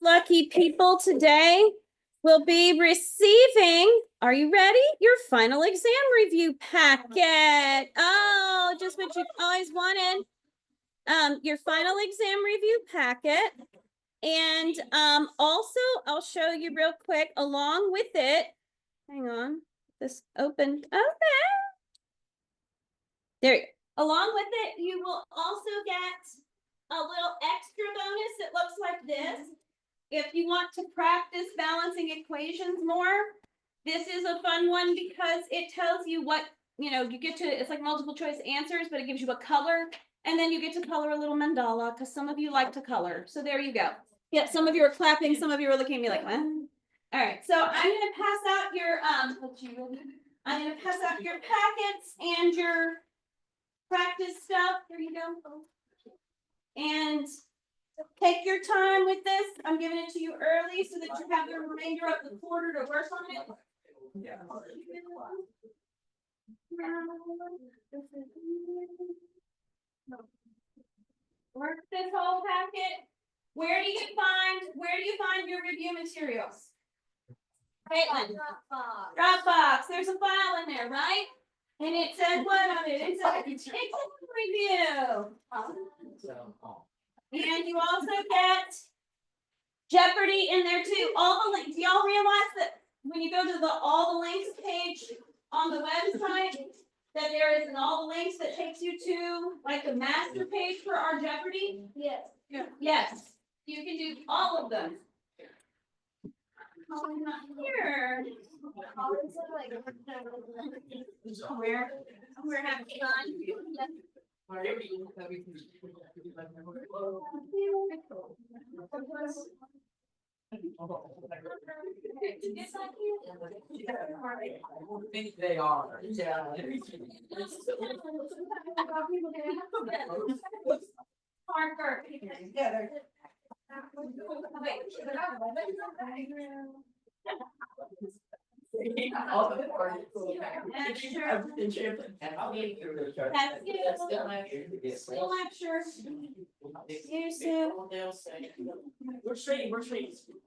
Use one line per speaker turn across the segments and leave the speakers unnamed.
lucky people today will be receiving, are you ready? Your final exam review packet. Oh, just what you've always wanted. Your final exam review packet. And also, I'll show you real quick along with it. Hang on, this opened. Okay. There you go. Along with it, you will also get a little extra bonus that looks like this. If you want to practice balancing equations more, this is a fun one because it tells you what, you get to, it's like multiple choice answers, but it gives you a color. And then you get to color a little mandala because some of you like to color. So there you go. Yeah, some of you are clapping, some of you are looking at me like, what? All right, so I'm going to pass out your packets and your practice stuff. There you go. And take your time with this. I'm giving it to you early so that you have the remainder of the quarter to work on it. Yeah. Work this whole packet. Where do you find your review materials? Caitlin. Dropbox. There's a file in there, right? And it says what on it? It says exam review. And you also get Jeopardy in there too. All the links. Do y'all realize that when you go to the all the links page on the website, that there is all the links that takes you to like the master page for our Jeopardy? Yes. Yes. You can do all of them. Oh, not here. We're having fun.
I think they are. Yeah.
Parker.
Yeah,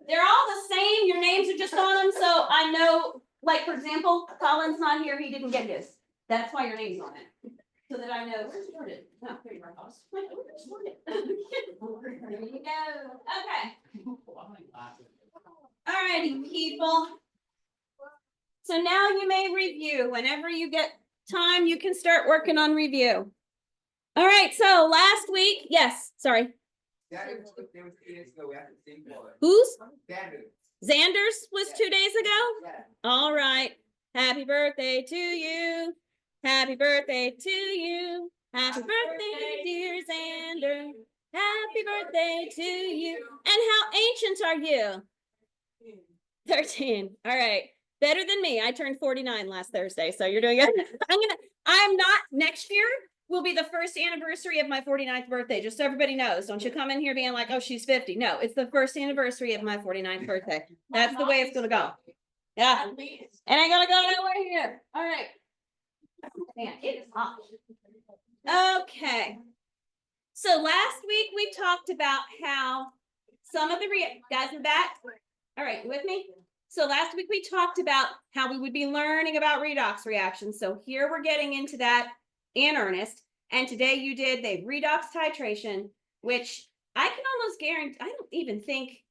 They're all the same. Your names are just on them, so I know. Like for example, Colin's not here. He didn't get his. That's why your name's on it, so that I know. No, there you are. There you go. Okay. Alrighty, people. So now you may review. Whenever you get time, you can start working on review. All right, so last week, yes, sorry. Who's? Xander's was 2 days ago? All right. Happy birthday to you. Happy birthday to you. Happy birthday, dear Xander. Happy birthday to you. And how ancient are you? 13. All right. Better than me. I turned 49 last Thursday, so you're doing good. I'm not, next year will be the first anniversary of my 49th birthday, just so everybody knows. Don't you come in here being like, oh, she's 50. No, it's the first anniversary of my 49th birthday. That's the way it's going to go. Yeah. And I'm going to go nowhere here. All right. Man, it is hot. Okay. So last week we talked about how some of the guys in the back. All right, you with me? So last week we talked about how we would be learning about redox reactions. So here we're getting into that in earnest. And today you did the redox titration, which I can almost guarantee, I don't even think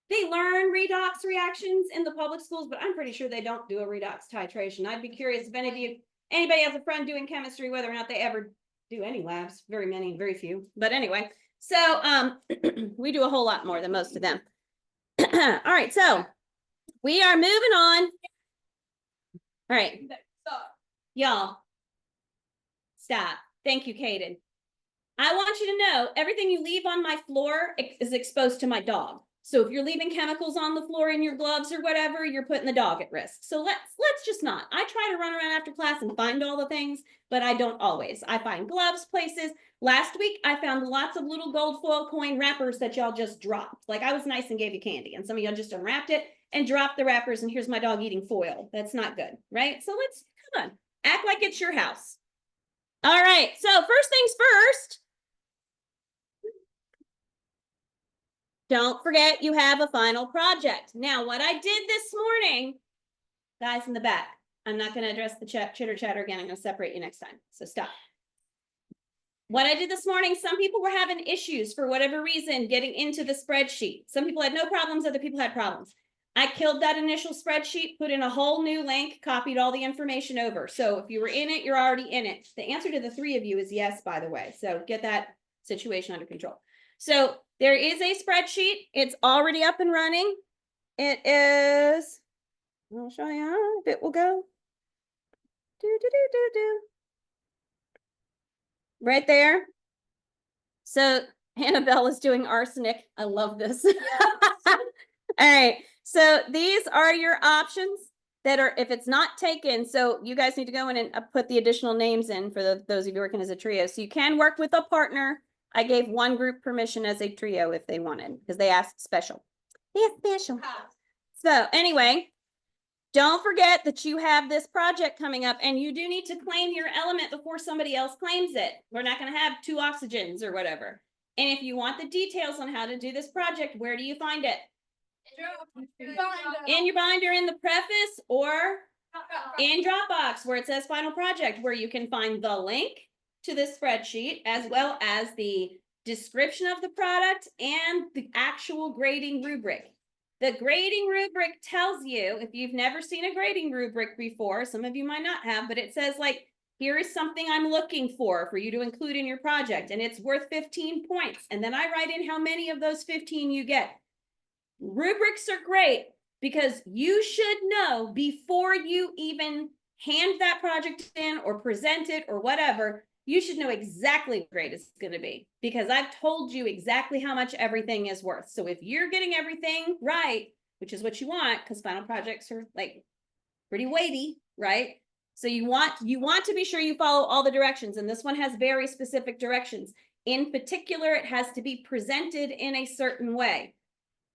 they learn redox reactions in the public schools, but I'm pretty sure they don't do a redox titration. I'd be curious if anybody has a friend doing chemistry, whether or not they ever do any labs. Very few. But anyway, so we do a whole lot more than most of them. All right, so we are moving on. All right. Y'all, stop. Thank you, Kaden. I want you to know everything you leave on my floor is exposed to my dog. So if you're leaving chemicals on the floor in your gloves or whatever, you're putting the dog at risk. So let's just not. I try to run around after class and find all the things, but I don't always. I find gloves places. Last week, I found lots of little gold foil coin wrappers that y'all just dropped. Like I was nice and gave you candy, and some of y'all just unwrapped it and dropped the wrappers, and here's my dog eating foil. That's not good, right? So come on, act like it's your house. All right, so first things first. Don't forget you have a final project. Now, what I did this morning, guys in the back, I'm not going to address the chitter chatter again. I'm going to separate you next time. So stop. What I did this morning, some people were having issues for whatever reason getting into the spreadsheet. Some people had no problems, other people had problems. I killed that initial spreadsheet, put in a whole new link, copied all the information over. So if you were in it, you're already in it. The answer to the 3 of you is yes, by the way. So get that situation under control. So there is a spreadsheet. It's already up and running. It is, I'll show you how it will go. Right there. So Annabelle is doing arsenic. I love this. All right. So these are your options that are, if it's not taken, so you guys need to go in and put the additional names in for those of you working as a trio. So you can work with a partner. I gave one group permission as a trio if they wanted, because they asked special. They asked special. So anyway, don't forget that you have this project coming up and you do need to claim your element before somebody else claims it. We're not going to have 2 oxygens or whatever. And if you want the details on how to do this project, where do you find it? In your binder in the preface or in Dropbox where it says final project, where you can find the link to this spreadsheet as well as the description of the product and the actual grading rubric. The grading rubric tells you, if you've never seen a grading rubric before, some of you might not have, but it says like, here is something I'm looking for you to include in your project, and it's worth 15 points. And then I write in how many of those 15 you get. Rubrics are great because you should know before you even hand that project in or present it or whatever, you should know exactly what grade it's going to be, because I've told you exactly how much everything is worth. So if you're getting everything right, which is what you want, because final projects are like pretty weighty, right? So you want to be sure you follow all the directions, and this one has very specific directions. In particular, it has to be presented in a certain way,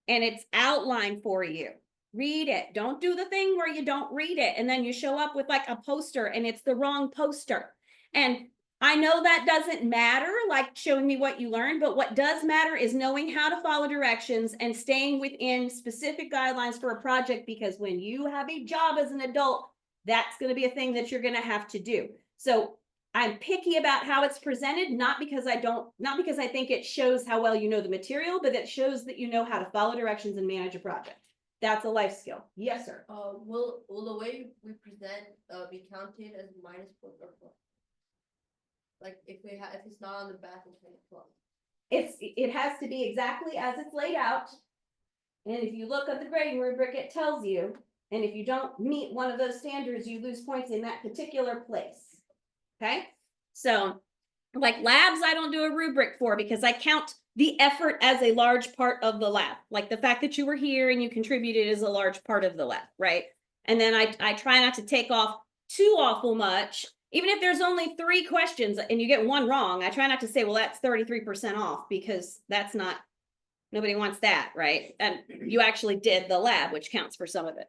and it's outlined for you. Read it. Don't do the thing where you don't read it and then you show up with like a poster and it's the wrong poster. And I know that doesn't matter, like showing me what you learned, but what does matter is knowing how to follow directions and staying within specific guidelines for a project, because when you have a job as an adult, that's going to be a thing that you're going to have to do. So I'm picky about how it's presented, not because I think it shows how well you know the material, but it shows that you know how to follow directions and manage a project. That's a life skill. Yes, sir.
Will the way we present be counted as minus point or plus? Like if it's not on the back, it's plus.
It has to be exactly as it's laid out. And if you look at the grading rubric, it tells you. And if you don't meet one of those standards, you lose points in that particular place. Okay. So like labs, I don't do a rubric for because I count the effort as a large part of the lab. Like the fact that you were here and you contributed is a large part of the lab, right? And then I try not to take off too awful much. Even if there's only 3 questions and you get 1 wrong, I try not to say, well, that's 33% off, because that's not, nobody wants that, right? And you actually did the lab, which counts for some of it.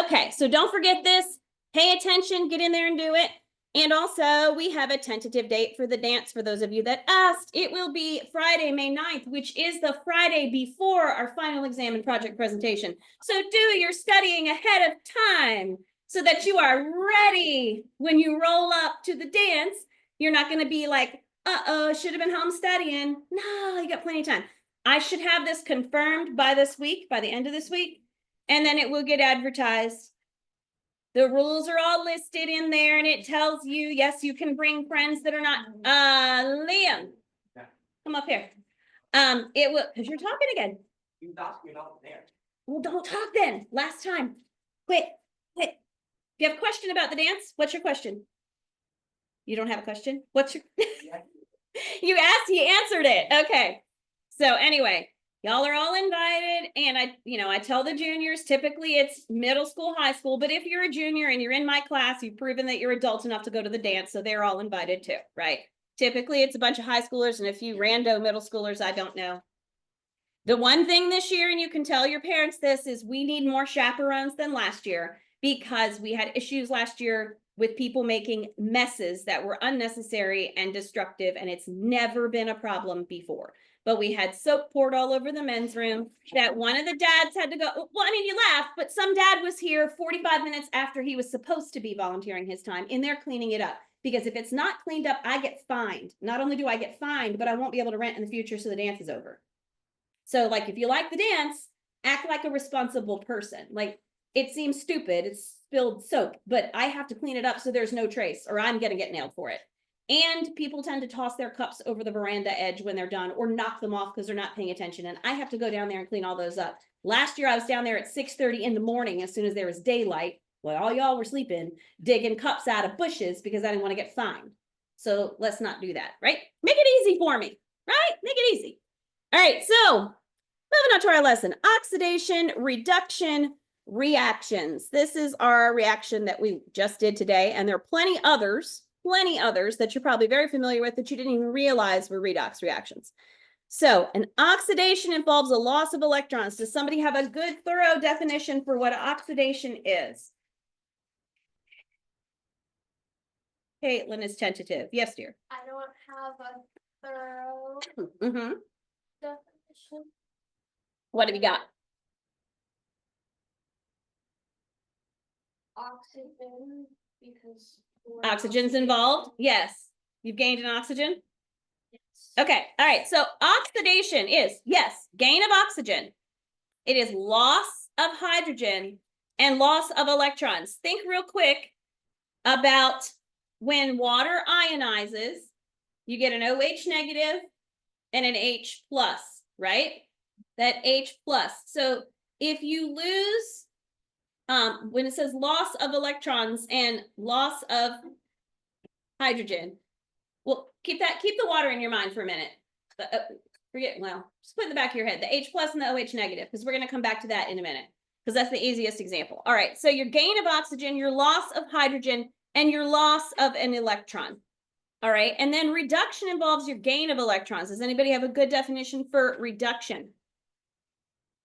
Okay, so don't forget this. Pay attention, get in there and do it. And also, we have a tentative date for the dance for those of you that asked. It will be Friday, May 9th, which is the Friday before our final exam and project presentation. So do your studying ahead of time so that you are ready when you roll up to the dance. You're not going to be like, should have been home studying. No, you got plenty of time. I should have this confirmed by this week, by the end of this week, and then it will get advertised. The rules are all listed in there, and it tells you, yes, you can bring friends that are not, Liam, come up here. It will, because you're talking again.
You thought you're not there.
Well, don't talk then. Last time. Quit. If you have a question about the dance, what's your question? You don't have a question? What's your, you asked, you answered it. Okay. So anyway, y'all are all invited, and I tell the juniors, typically it's middle school, high school, but if you're a junior and you're in my class, you've proven that you're adult enough to go to the dance, so they're all invited too, right? Typically it's a bunch of high schoolers and a few rando middle schoolers, I don't know. The one thing this year, and you can tell your parents this, is we need more chaperones than last year, because we had issues last year with people making messes that were unnecessary and destructive, and it's never been a problem before. But we had soap poured all over the men's room that one of the dads had to go. Well, I mean, you laugh, but some dad was here 45 minutes after he was supposed to be volunteering his time in there cleaning it up. Because if it's not cleaned up, I get fined. Not only do I get fined, but I won't be able to rent in the future, so the dance is over. So, like, if you like the dance, act like a responsible person. Like, it seems stupid, it's spilled soap, but I have to clean it up so there's no trace, or I'm gonna get nailed for it. And people tend to toss their cups over the veranda edge when they're done, or knock them off because they're not paying attention. And I have to go down there and clean all those up. Last year, I was down there at 6:30 in the morning, as soon as there was daylight, while all y'all were sleeping, digging cups out of bushes because I didn't want to get fined. So let's not do that, right? Make it easy for me, right? Make it easy. All right, so moving on to our lesson, oxidation, reduction, reactions. This is our reaction that we just did today, and there are plenty others that you're probably very familiar with that you didn't even realize were redox reactions. So an oxidation involves a loss of electrons. Does somebody have a good, thorough definition for what oxidation is? Caitlin is tentative. Yes, dear.
I don't have a thorough
Mm-hmm.
definition.
What have you got?
Oxygen, because
Oxygen's involved? Yes. You've gained an oxygen?
Yes.
Okay. All right. So oxidation is, yes, gain of oxygen. It is loss of hydrogen and loss of electrons. Think real quick about when water ionizes, you get an OH negative and an H plus, right? That H plus. So if you lose, when it says loss of electrons and loss of hydrogen, well, keep the water in your mind for a minute. Just put it in the back of your head, the H plus and the OH negative, because we're going to come back to that in a minute, because that's the easiest example. All right, so your gain of oxygen, your loss of hydrogen, and your loss of an electron. All right, and then reduction involves your gain of electrons. Does anybody have a good definition for reduction?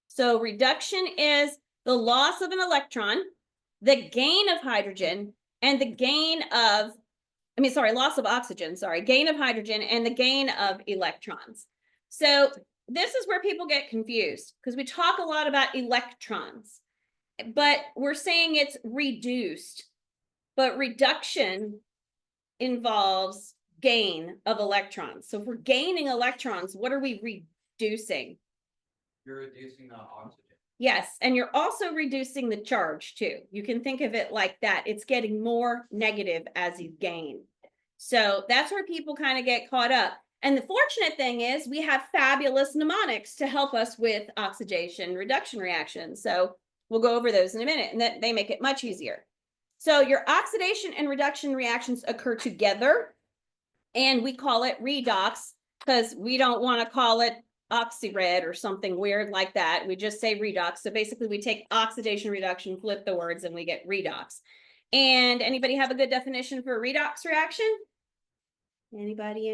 So reduction is the loss of an electron, the gain of hydrogen, and the gain of, loss of oxygen, gain of hydrogen and the gain of electrons. So this is where people get confused, because we talk a lot about electrons, but we're saying it's reduced. But reduction involves gain of electrons. So if we're gaining electrons, what are we reducing?
You're reducing the oxygen.
Yes, and you're also reducing the charge too. You can think of it like that. It's getting more negative as you gain. So that's where people kind of get caught up. And the fortunate thing is we have fabulous mnemonics to help us with oxidation reduction reactions. So we'll go over those in a minute, and that they make it much easier. So your oxidation and reduction reactions occur together, and we call it redox because we don't want to call it oxyred or something weird like that. We just say redox. So basically we take oxidation reduction, flip the words, and we get redox. And anybody have a good definition for a redox reaction? Anybody?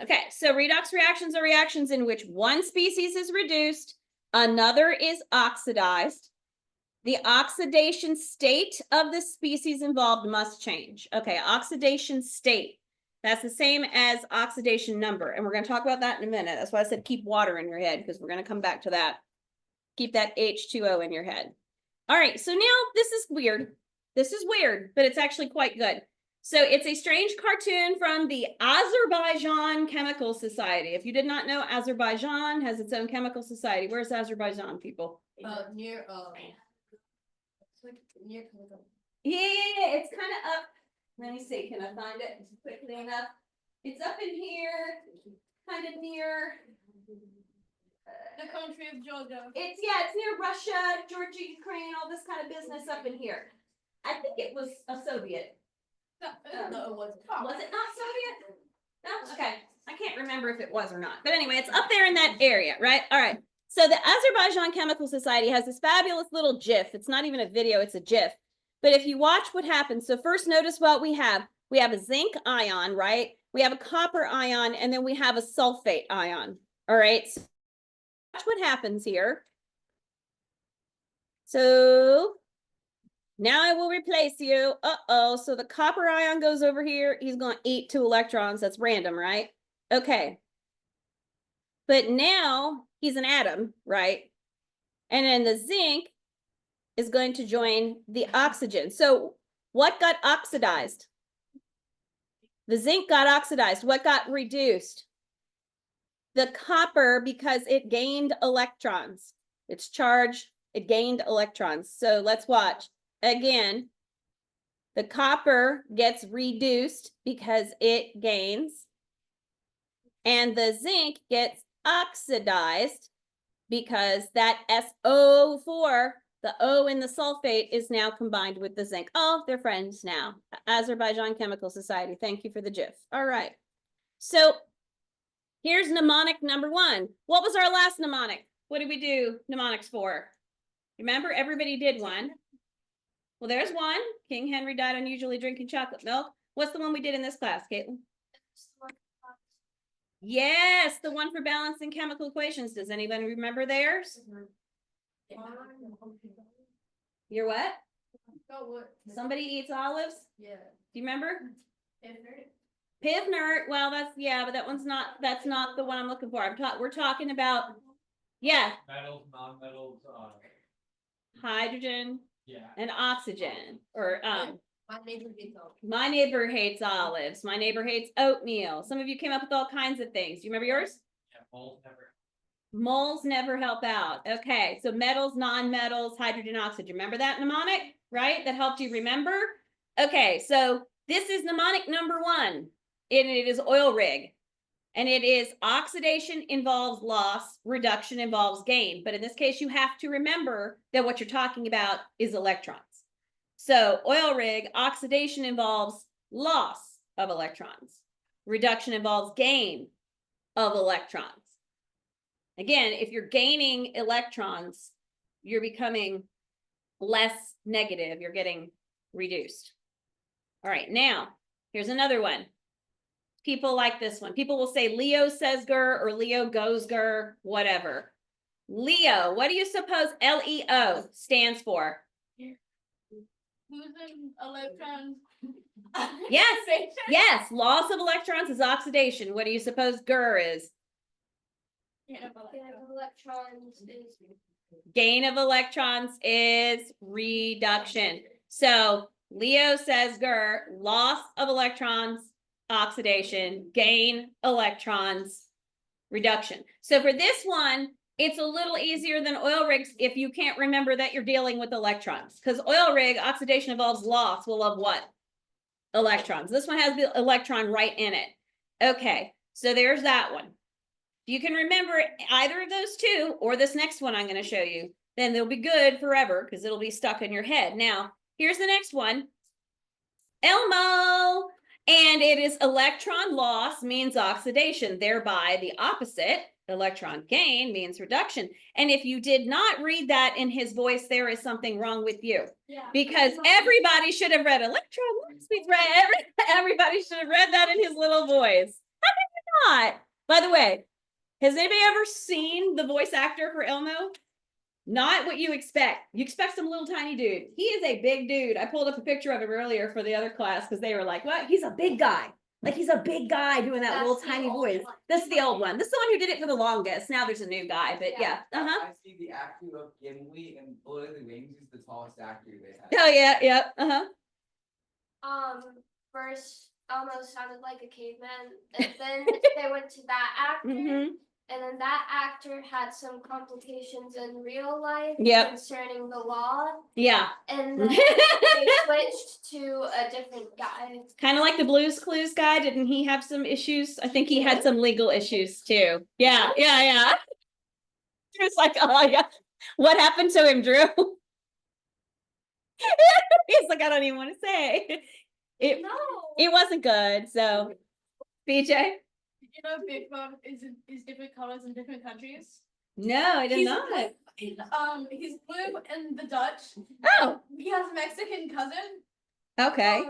Okay, so redox reactions are reactions in which one species is reduced, another is oxidized. The oxidation state of the species involved must change. Okay, oxidation state. That's the same as oxidation number. And we're going to talk about that in a minute. That's why I said keep water in your head, because we're going to come back to that. Keep that H2O in your head. All right, so now this is weird. This is weird, but it's actually quite good. So it's a strange cartoon from the Azerbaijan Chemical Society. If you did not know, Azerbaijan has its own chemical society. Where's Azerbaijan, people?
Near it's like near
Yeah, it's kind of up. Let me see, can I find it quickly enough? It's up in here, kind of near
the country of Georgia.
It's near Russia, Georgia, Ukraine, all this kind of business up in here. I think it was a Soviet.
No, it wasn't.
Was it not Soviet? No? Okay. I can't remember if it was or not. But anyway, it's up there in that area, right? All right. So the Azerbaijan Chemical Society has this fabulous little GIF. It's not even a video, it's a GIF. But if you watch what happens, so first notice what we have. We have a zinc ion, right? We have a copper ion, and then we have a sulfate ion. All right. So watch what happens here. So Now I will replace you. Uh-oh, so the copper ion goes over here. He's going to eat 2 electrons. That's random, right? Okay. But now he's an atom, right? And then the zinc is going to join the oxygen. So what got oxidized? The zinc got oxidized. What got reduced? The copper, because it gained electrons. Its charge, it gained electrons. So let's watch. Again, the copper gets reduced because it gains. And the zinc gets oxidized because that SO4, the O in the sulfate, is now combined with the zinc. Oh, they're friends now. Azerbaijan Chemical Society. Thank you for the GIF. All right. So here's mnemonic number 1. What was our last mnemonic? What did we do mnemonics for? Remember, everybody did one. Well, there's one. King Henry died unusually drinking chocolate milk. What's the one we did in this class, Caitlin? Yes, the one for balancing chemical equations. Does anyone remember theirs? You're what? Somebody eats olives?
Yeah.
Do you remember? Pivnert. Well, that's, yeah, but that one's not, that's not the one I'm looking for. We're talking about, yeah,
Metals, non-metals,
hydrogen
yeah.
and oxygen, or
My neighbor hates olives.
my neighbor hates olives. My neighbor hates oatmeal. Some of you came up with all kinds of things. Do you remember yours?
Yeah, moles never.
Moles never help out. Okay, so metals, non-metals, hydrogen, oxygen. Remember that mnemonic, right? That helped you remember? Okay, so this is mnemonic number 1, and it is oil rig. And it is oxidation involves loss, reduction involves gain. But in this case, you have to remember that what you're talking about is electrons. So oil rig, oxidation involves loss of electrons. Reduction involves gain of electrons. Again, if you're gaining electrons, you're becoming less negative. You're getting reduced. All right, now, here's another one. People like this one. People will say Leo says ger or Leo goes ger, whatever. Leo, what do you suppose LEO stands for?
Losing electrons.
Yes, yes, loss of electrons is oxidation. What do you suppose ger is?
Gain of electrons is.
Gain of electrons is reduction. So Leo says ger, loss of electrons, oxidation, gain electrons, reduction. So for this one, it's a little easier than oil rigs if you can't remember that you're dealing with electrons, because oil rig, oxidation involves loss. Well, of what? Electrons. This one has the electron right in it. Okay, so there's that one. If you can remember either of those two or this next one I'm going to show you, then they'll be good forever because it'll be stuck in your head. Now, here's the next one. Elmo. And it is electron loss means oxidation, thereby the opposite, electron gain, means reduction. And if you did not read that in his voice, there is something wrong with you.
Yeah.
Because everybody should have read electron loss means everybody should have read that in his little voice. How did you not? By the way, has anybody ever seen the voice actor for Elmo? Not what you expect. You expect some little tiny dude. He is a big dude. I pulled up a picture of him earlier for the other class because they were like, what? He's a big guy. Like he's a big guy doing that
That's
little
the
tiny
old
voice.
one.
This is the old one. This is the one who did it for the longest. Now there's a new guy, but yeah. Uh-huh.
I see the actor of Gimli and Lord of the Rings is the tallest actor they have.
Oh yeah, yeah. Uh-huh.
First Elmo sounded like a caveman, and then they went to that actor,
Mm-hmm.
and then that actor had some complications in real life
Yep.
concerning the law,
Yeah.
and then they switched to a different guy.
Kind of like the Blues Clues guy. Didn't he have some issues? I think he had some legal issues too. Yeah, yeah, yeah. It's like, oh yeah. What happened to him, Drew? He's like, I don't even want to say. It wasn't good. So, BJ?
You know, Big Bug is different colors in different countries.
No, I did
He's
not.
blue- he's blue in the Dutch.
Oh,
He has a Mexican cousin.
okay.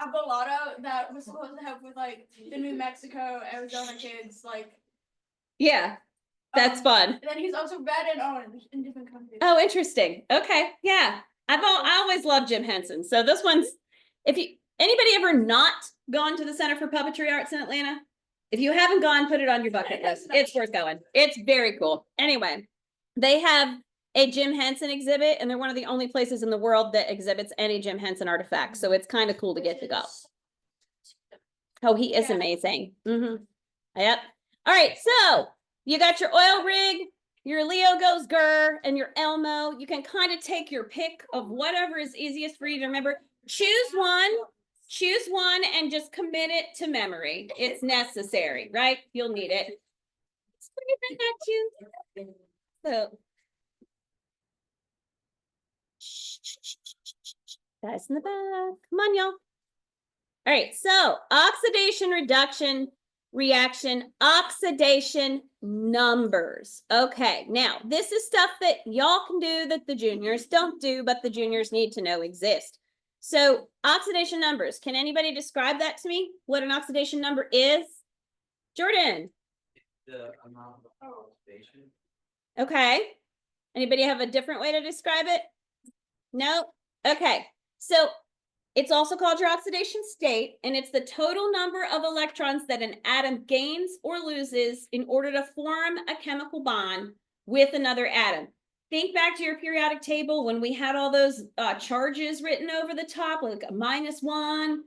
Avalado that was supposed to help with like the New Mexico, Arizona kids, like.
Yeah, that's fun.
And then he's also red and orange in different countries.
Oh, interesting. Okay, yeah. I always loved Jim Henson. So this one's, if you, anybody ever not gone to the Center for Puppetry Arts in Atlanta? If you haven't gone, put it on your bucket list. It's worth going. It's very cool. Anyway, they have a Jim Henson exhibit, and they're one of the only places in the world that exhibits any Jim Henson artifacts. So it's kind of cool to get to go. Oh, he is amazing. Yep. All right, so you got your oil rig, your Leo goes grr, and your Elmo. You can kind of take your pick of whatever is easiest for you to remember. Choose one and just commit it to memory. It's necessary, right? You'll need it. It's waving at you. So guys in the back, come on, y'all. All right, so oxidation reduction reaction, oxidation numbers. Okay, now this is stuff that y'all can do that the juniors don't do, but the juniors need to know exist. So oxidation numbers, can anybody describe that to me? What an oxidation number is? Jordan.
The amount of oxidation.
Okay. Anybody have a different way to describe it? No? Okay. So it's also called your oxidation state, and it's the total number of electrons that an atom gains or loses in order to form a chemical bond with another atom. Think back to your periodic table when we had all those charges written over the top, like -1.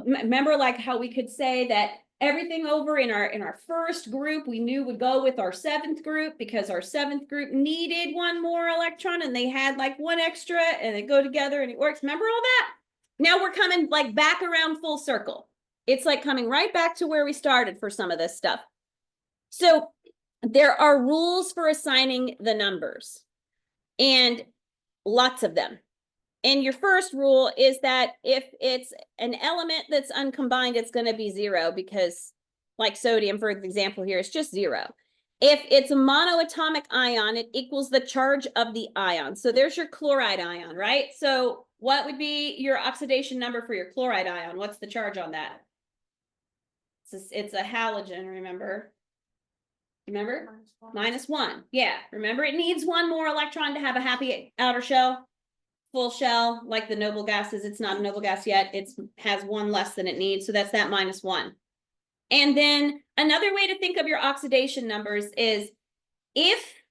Remember, like how we could say that everything over in our first group we knew would go with our seventh group because our seventh group needed one more electron and they had like one extra and they go together and it works. Remember all that? Now we're coming like back around full circle. It's like coming right back to where we started for some of this stuff. So there are rules for assigning the numbers and lots of them. And your first rule is that if it's an element that's uncombined, it's going to be 0 because like sodium, for example, here, it's just 0. If it's a monoatomic ion, it equals the charge of the ion. So there's your chloride ion, right? So what would be your oxidation number for your chloride ion? What's the charge on that? It's a halogen, remember? Remember? -1. Yeah, remember it needs one more electron to have a happy outer shell. Full shell, like the noble gases, it's not a noble gas yet. It has one less than it needs. So that's that -1. And then another way to think of your oxidation numbers is if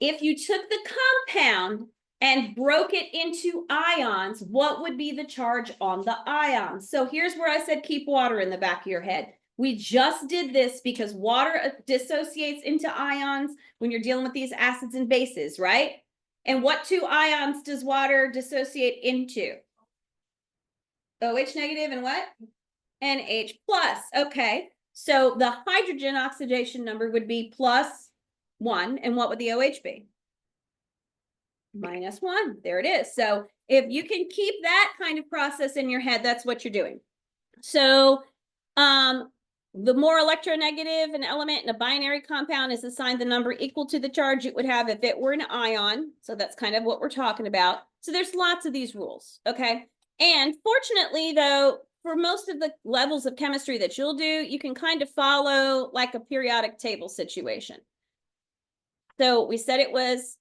you took the compound and broke it into ions, what would be the charge on the ions? So here's where I said keep water in the back of your head. We just did this because water dissociates into ions when you're dealing with these acids and bases, right? And what 2 ions does water dissociate into? OH negative and what? NH plus. Okay. So the hydrogen oxidation number would be +1. And what would the OH be? -1. There it is. So if you can keep that kind of process in your head, that's what you're doing. So the more electronegative an element in a binary compound is assigned the number equal to the charge it would have if it were an ion. So that's kind of what we're talking about. So there's lots of these rules, okay? And fortunately, though, for most of the levels of chemistry that you'll do, you can kind of follow like a periodic table situation. So we said it was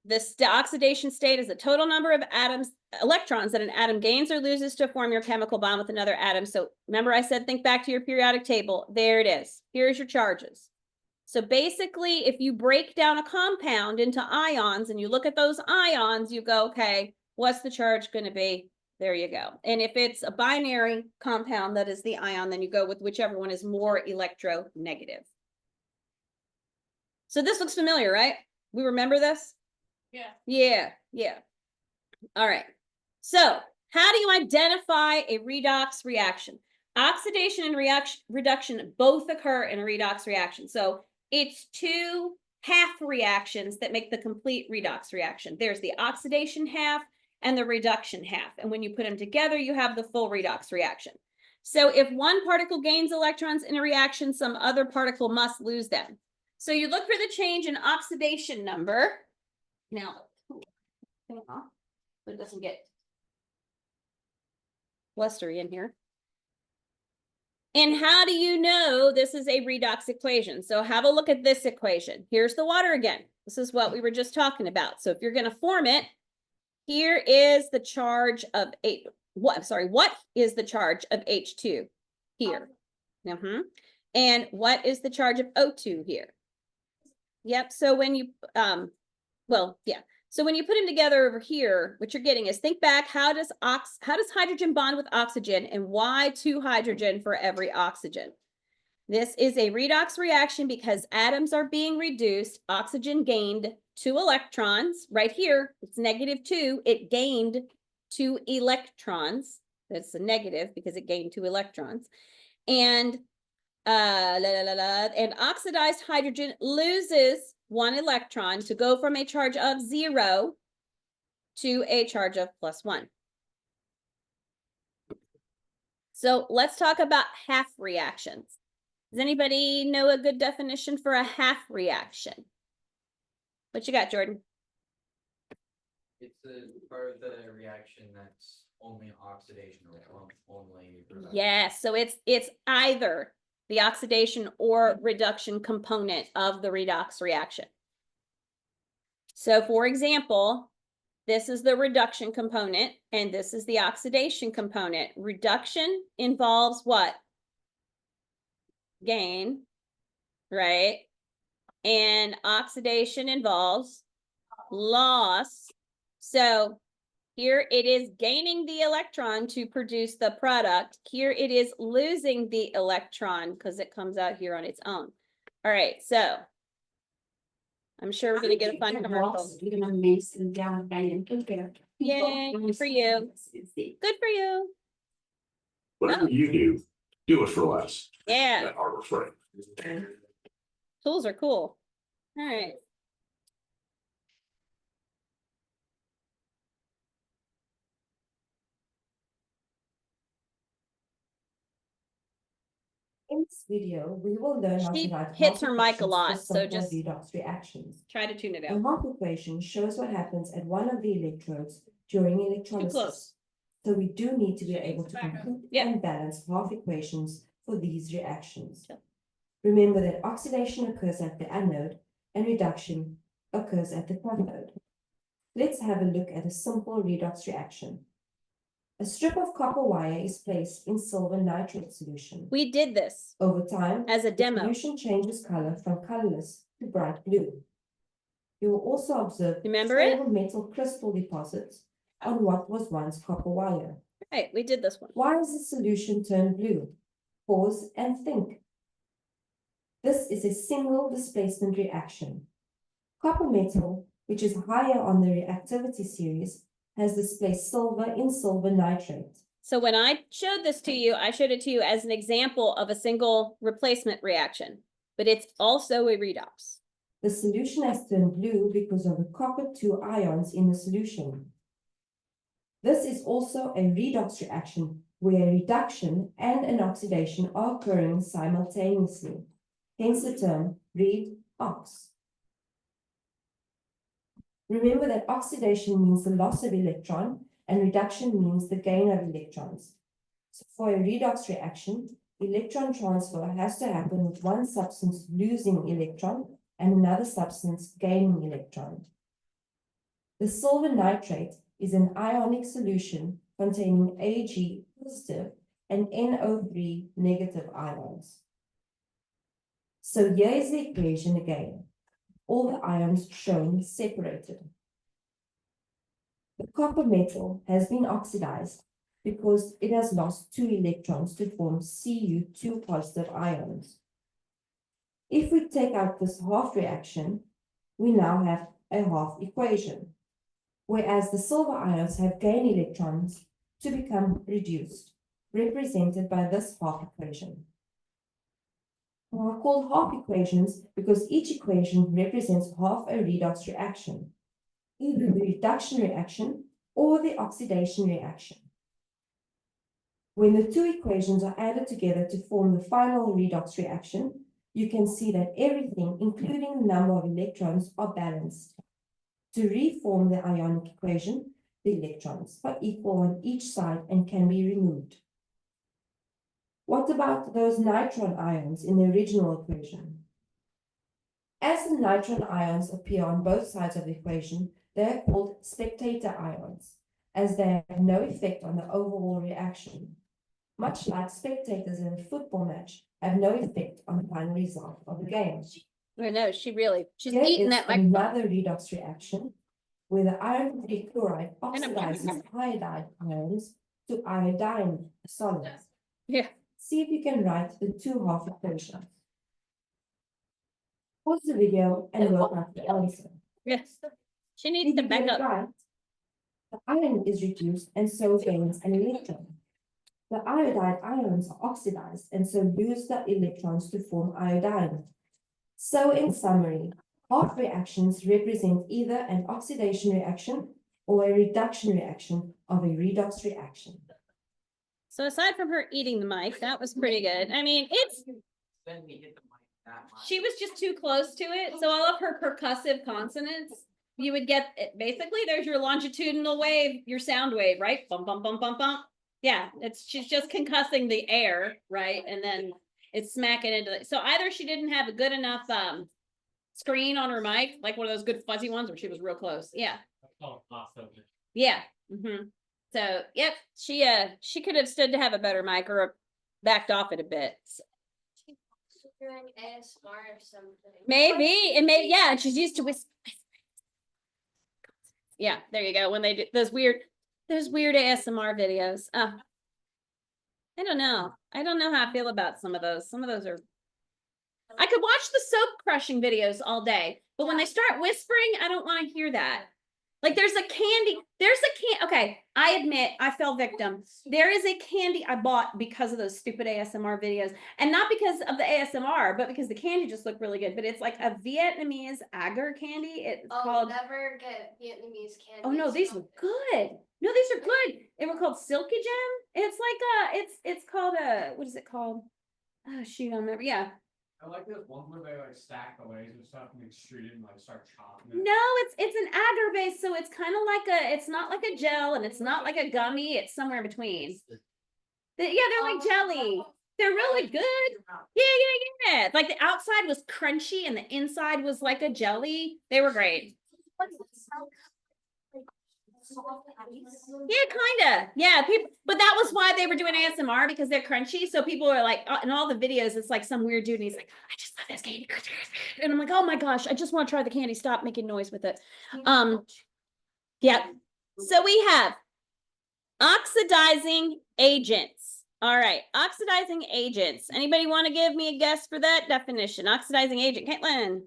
the oxidation state is the total number of electrons that an atom gains or loses to form your chemical bond with another atom. So remember I said, think back to your periodic table. There it is. Here's your charges. So basically, if you break down a compound into ions and you look at those ions, you go, okay, what's the charge going to be? There you go. And if it's a binary compound that is the ion, then you go with whichever one is more electronegative. So this looks familiar, right? We remember this? Yeah. All right. So how do you identify a redox reaction? Oxidation and reduction both occur in a redox reaction. So it's 2 half reactions that make the complete redox reaction. There's the oxidation half and the reduction half. And when you put them together, you have the full redox reaction. So if one particle gains electrons in a reaction, some other particle must lose them. So you look for the change in oxidation number. Now, so it doesn't get blustery in here. And how do you know this is a redox equation? So have a look at this equation. Here's the water again. This is what we were just talking about. So if you're going to form it, here is the charge of what is the charge of H2 here? And what is the charge of O2 here? Yep. So when you, So when you put them together over here, what you're getting is, think back, how does hydrogen bond with oxygen, and why 2 hydrogen for every oxygen? This is a redox reaction because atoms are being reduced. Oxygen gained 2 electrons. Right here, it's -2. It gained 2 electrons. That's a negative because it gained 2 electrons. And and oxidized hydrogen loses 1 electron to go from a charge of 0 to a charge of +1. So let's talk about half reactions. Does anybody know a good definition for a half reaction? What you got, Jordan?
It's a part of the reaction that's only oxidation or only reduction.
Yes, so it's either the oxidation or reduction component of the redox reaction. So for example, this is the reduction component and this is the oxidation component. Reduction involves what? Gain, right? And oxidation involves loss. So here it is gaining the electron to produce the product. Here it is losing the electron because it comes out here on its own. All right, so I'm sure we're going to get a fun commercial. Yay, for you. Good for you.
Whatever you do it for less.
Yeah,
At Harbor Freight.
tools are cool. All right.
In this video, we will learn how
She
to write
hits her
half
mic a
equations
lot,
for
so
simple
just
redox reactions.
try to tune it
A
out.
half equation shows what happens at one of the electrodes during
Too
electrolysis.
close.
So we do need to be able to
Back up.
complete
Yeah.
and balance half equations for these reactions.
Yeah.
Remember that oxidation occurs at the anode and reduction occurs at the cathode. Let's have a look at a simple redox reaction. A strip of copper wire is placed in silver nitrate solution.
We did this
Over time,
as a
the
demo.
solution changes color from colorless to bright blue. You will also observe
Remember it?
silver metal crystal deposits on what was once copper wire.
Right, we did this one.
Why is the solution turned blue? Pause and think. This is a single displacement reaction. Copper metal, which is higher on the reactivity series, has displaced silver in silver nitrate.
So when I showed this to you, I showed it to you as an example of a single replacement reaction, but it's also a redox.
The solution has turned blue because of the copper-2 ions in the solution. This is also a redox reaction where a reduction and an oxidation are occurring simultaneously, hence the term redox. Remember that oxidation means the loss of electron and reduction means the gain of electrons. So for a redox reaction, electron transfer has to happen with one substance losing electron and another substance gaining electron. The silver nitrate is an ionic solution containing Ag positive and NO3 negative ions. So here is the equation again. All the ions shown separated. The copper metal has been oxidized because it has lost 2 electrons to form Cu2 positive ions. If we take out this half reaction, we now have a half equation, whereas the silver ions have gained electrons to become reduced, represented by this half equation. They are called half equations because each equation represents half a redox reaction, either the reduction reaction or the oxidation reaction. When the 2 equations are added together to form the final redox reaction, you can see that everything, including the number of electrons, are balanced. To reform the ionic equation, the electrons are equal on each side and can be removed. What about those nitron ions in the original equation? As the nitron ions appear on both sides of the equation, they are called spectator ions, as they have no effect on the overall reaction. Much like spectators in a football match have no effect on the final result of the game.
I know, she's
Here
eating
is
that microphone.
another redox reaction where the iron 3 chloride
And I'm-
oxidizes iodide ions to iodine solids.
Yeah.
See if you can write the two half equations. Pause the video and work out the answer.
Yes. She
If
needs to
you
back
get it
up.
right, the iron is reduced and so gains an electron. The iodide ions are oxidized and so lose the electrons to form iodine. So in summary, half reactions represent either an oxidation reaction or a reduction reaction of a redox reaction.
So aside from her eating the mic, that was pretty good. I mean,
Then we hit the mic that much.
she was just too close to it. So all of her percussive consonants, you would get it. Basically, there's your longitudinal wave, your sound wave, right? Bump, bump, bump, bump, bump. Yeah, she's just concussing the air, right? And then it's smacking into it. So either she didn't have a good enough screen on her mic, like one of those good fuzzy ones, or she was real close. Yeah. Yeah. So yep, she could have stood to have a better mic or backed off it a bit. So
Doing ASMR or something.
maybe, and maybe, yeah, and she's used to whisper. Yeah, there you go. When they do those weird ASMR videos. I don't know. I don't know how I feel about some of those. Some of those are. I could watch the soap crushing videos all day, but when they start whispering, I don't want to hear that. Like there's a candy, okay, I admit I fell victim. There is a candy I bought because of those stupid ASMR videos. And not because of the ASMR, but because the candy just looked really good. But it's like a Vietnamese agar candy. It's
Oh,
called,
never get Vietnamese candy.
oh no, these were good. No, these are good. They were called Silky Gem. It's like it's called what is it called? Oh shoot, I don't remember. Yeah.
I like those ones where they like stack the legs and stuff and extrude it and like start chopping it.
No, it's an agar base, so it's kind of like it's not like a gel and it's not like a gummy. It's somewhere in between. Yeah, they're like jelly. They're really good. Yeah. Like the outside was crunchy and the inside was like a jelly. They were great. Yeah, kind of. Yeah, people, but that was why they were doing ASMR because they're crunchy. So people are like, in all the videos, it's like some weird dude, and he's like, I just love this candy, and I'm like, oh my gosh, I just want to try the candy. Stop making noise with it. Yeah. So we have oxidizing agents. All right, oxidizing agents. Anybody want to give me a guess for that definition? Oxidizing agent, Caitlin.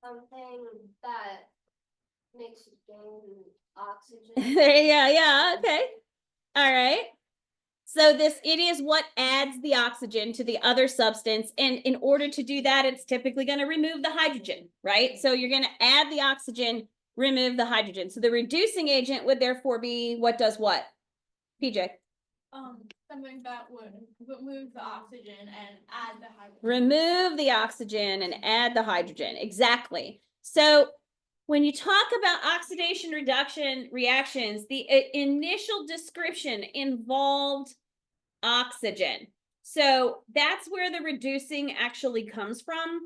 Something that makes you gain oxygen.
There you go. Yeah. Okay. All right. So it is what adds the oxygen to the other substance. And in order to do that, it's typically going to remove the hydrogen, right? So you're going to add the oxygen, remove the hydrogen. So the reducing agent would therefore be what does what? PJ.
Something that would remove the oxygen and add the hydrogen.
Remove the oxygen and add the hydrogen. Exactly. So when you talk about oxidation reduction reactions, the initial description involved oxygen. So that's where the reducing actually comes from.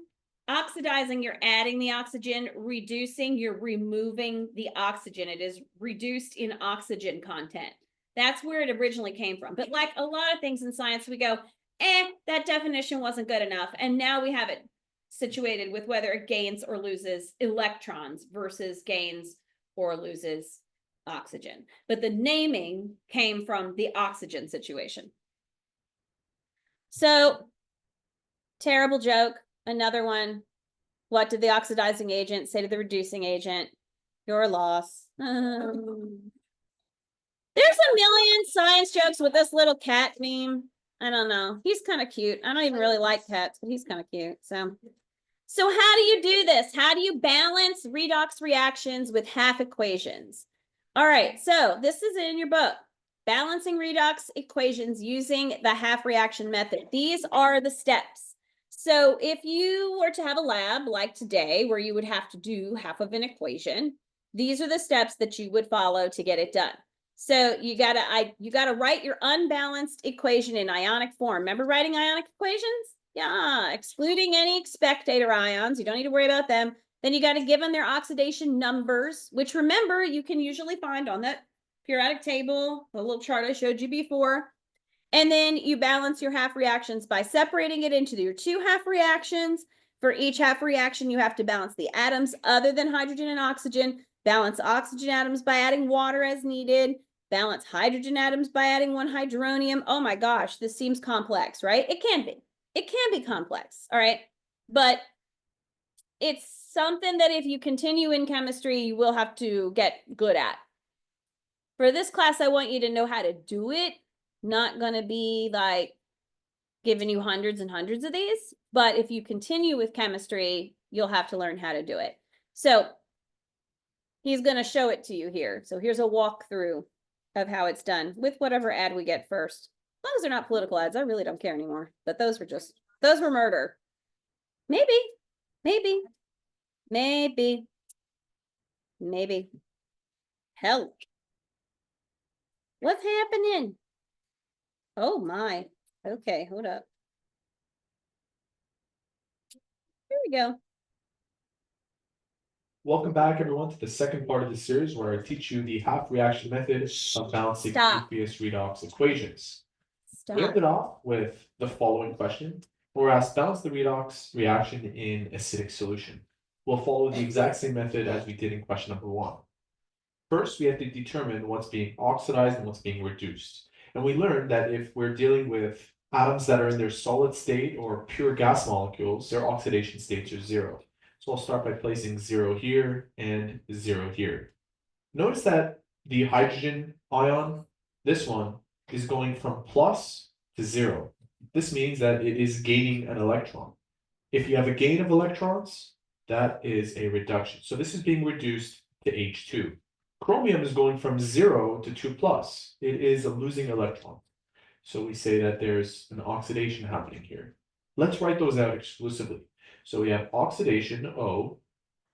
Oxidizing, you're adding the oxygen. Reducing, you're removing the oxygen. It is reduced in oxygen content. That's where it originally came from. But like a lot of things in science, we go, that definition wasn't good enough. And now we have it situated with whether it gains or loses electrons versus gains or loses oxygen. But the naming came from the oxygen situation. So, terrible joke. Another one. What did the oxidizing agent say to the reducing agent? Your loss. There's a million science jokes with this little cat meme. I don't know. He's kind of cute. I don't even really like cats, but he's kind of cute. So how do you do this? How do you balance redox reactions with half equations? All right, so this is in your book. Balancing redox equations using the half reaction method. These are the steps. So if you were to have a lab like today where you would have to do half of an equation, these are the steps that you would follow to get it done. So you gotta write your unbalanced equation in ionic form. Remember writing ionic equations? Yeah, excluding any spectator ions. You don't need to worry about them. Then you got to give them their oxidation numbers, which remember you can usually find on that periodic table, the little chart I showed you before. And then you balance your half reactions by separating it into your two half reactions. For each half reaction, you have to balance the atoms other than hydrogen and oxygen, balance oxygen atoms by adding water as needed, balance hydrogen atoms by adding 1 hydronium. Oh my gosh, this seems complex, right? It can be. It can be complex, all right? But it's something that if you continue in chemistry, you will have to get good at. For this class, I want you to know how to do it. Not going to be like giving you hundreds and hundreds of these, but if you continue with chemistry, you'll have to learn how to do it. So he's going to show it to you here. So here's a walkthrough of how it's done with whatever ad we get first. As long as they're not political ads, I really don't care anymore. But those were murder. Maybe. Hell. What's happening? Oh my. Okay, hold up. Here we go.
Welcome back, everyone, to the second part of the series where I teach you the half reaction method of balancing aqueous redox equations. We ended off with the following question. We're asked, balance the redox reaction in acidic solution. We'll follow the exact same method as we did in question number 1. First, we have to determine what's being oxidized and what's being reduced. And we learned that if we're dealing with atoms that are in their solid state or pure gas molecules, their oxidation states are 0. So I'll start by placing 0 here and 0 here. Notice that the hydrogen ion, this one, is going from plus to 0. This means that it is gaining an electron. If you have a gain of electrons, that is a reduction. So this is being reduced to H2. Chromium is going from 0 to 2 plus. It is a losing electron. So we say that there's an oxidation happening here. Let's write those out exclusively. So we have oxidation, O.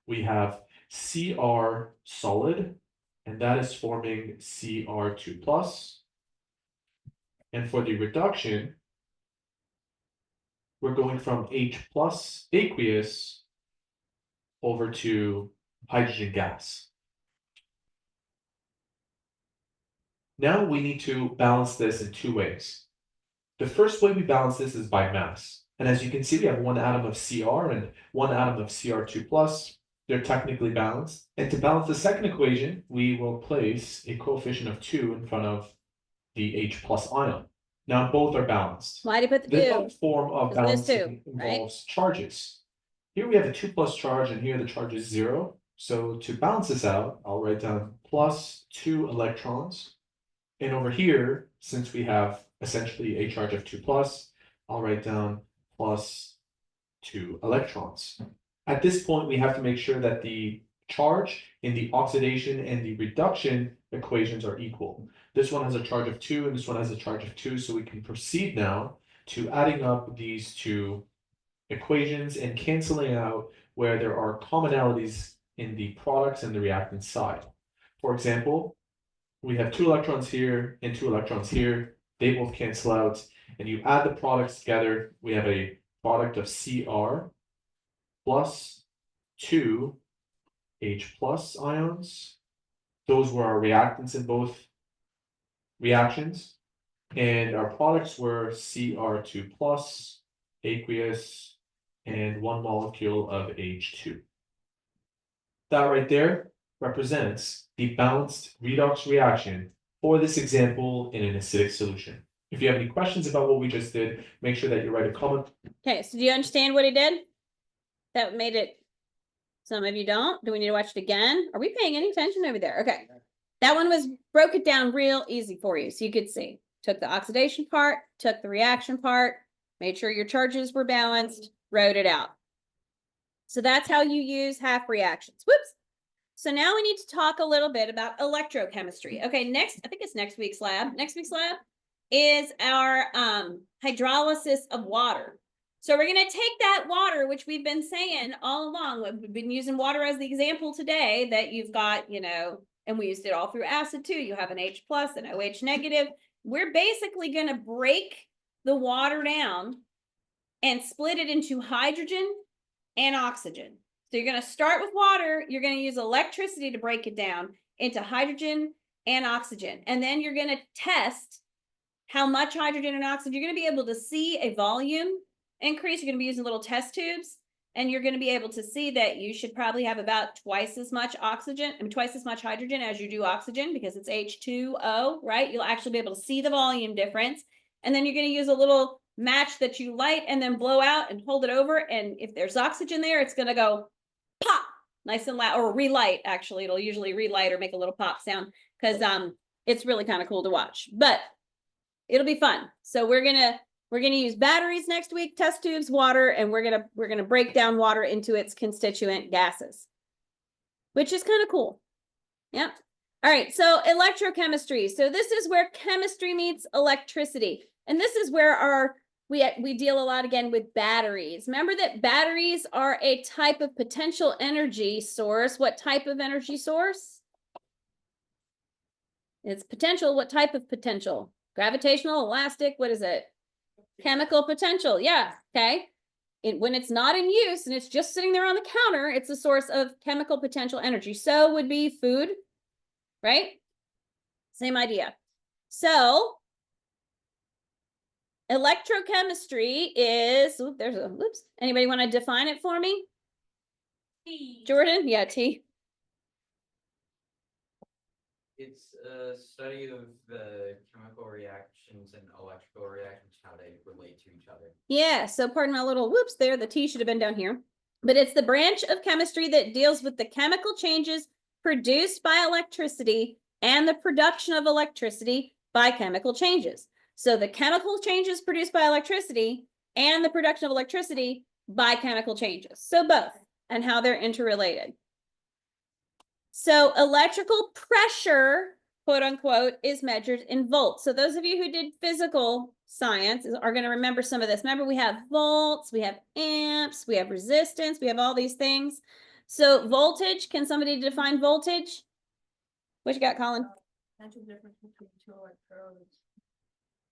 We have Cr solid, and that is forming Cr2 plus. And for the reduction, we're going from H plus aqueous over to hydrogen gas. Now we need to balance this in 2 ways. The first way we balance this is by mass. And as you can see, we have 1 atom of Cr and 1 atom of Cr2 plus. They're technically balanced. And to balance the second equation, we will place a coefficient of 2 in front of the H plus ion. Now both are balanced.
Why do you put the
This
2?
form of
Because there's
balancing
2, right?
involves charges. Here we have a 2 plus charge, and here the charge is 0. So to balance this out, I'll write down plus 2 electrons. And over here, since we have essentially a charge of 2 plus, I'll write down plus 2 electrons. At this point, we have to make sure that the charge in the oxidation and the reduction equations are equal. This one has a charge of 2 and this one has a charge of 2, so we can proceed now to adding up these 2 equations and canceling out where there are commonalities in the products and the reactant side. For example, we have 2 electrons here and 2 electrons here. They both cancel out, and you add the products together. We have a product of Cr plus 2 H plus ions. Those were our reactants in both reactions. And our products were Cr2 plus, aqueous, and 1 molecule of H2. That right there represents the balanced redox reaction for this example in an acidic solution. If you have any questions about what we just did, make sure that you write a comment.
Okay, so do you understand what he did? That made it, some of you don't. Do we need to watch it again? Are we paying any attention over there? Okay. That one broke it down real easy for you. So you could see, took the oxidation part, took the reaction part, made sure your charges were balanced, wrote it out. So that's how you use half reactions. Whoops. So now we need to talk a little bit about electrochemistry. Okay, next, I think it's next week's lab. Next week's lab is our hydrolysis of water. So we're going to take that water, which we've been saying all along. We've been using water as the example today, that you've got, you know, and we used it all through acid too. You have an H plus, an OH negative. We're basically going to break the water down and split it into hydrogen and oxygen. So you're going to start with water. You're going to use electricity to break it down into hydrogen and oxygen. And then you're going to test how much hydrogen and oxygen. You're going to be able to see a volume increase. You're going to be using little test tubes, and you're going to be able to see that you should probably have about twice as much oxygen, twice as much hydrogen as you do oxygen, because it's H2O, right? You'll actually be able to see the volume difference. And then you're going to use a little match that you light and then blow out and hold it over. And if there's oxygen there, it's going to go pop nice and loud, or relight. Actually, it'll usually relight or make a little pop sound, because it's really kind of cool to watch, but it'll be fun. So we're gonna use batteries next week, test tubes, water, and we're gonna break down water into its constituent gases, which is kind of cool. Yep. All right, so electrochemistry. So this is where chemistry meets electricity, and this is where we deal a lot again with batteries. Remember that batteries are a type of potential energy source. What type of energy source? It's potential. What type of potential? Gravitational, elastic, what is it? Chemical potential, yeah, okay. When it's not in use and it's just sitting there on the counter, it's a source of chemical potential energy. So would be food, right? Same idea. So electrochemistry is, anybody want to define it for me?
T.
Jordan? Yeah, T.
It's a study of the chemical reactions and electrical reactions, how they relate to each other.
Yeah, so pardon my little whoops there. The T should have been down here. But it's the branch of chemistry that deals with the chemical changes produced by electricity and the production of electricity by chemical changes. So the chemical changes produced by electricity and the production of electricity by chemical changes. So both, and how they're interrelated. So electrical pressure, quote unquote, is measured in volts. So those of you who did physical science are going to remember some of this. Remember, we have volts, we have amps, we have resistance, we have all these things. So voltage, can somebody define voltage? What you got, Colin?
Potential difference between two electrodes.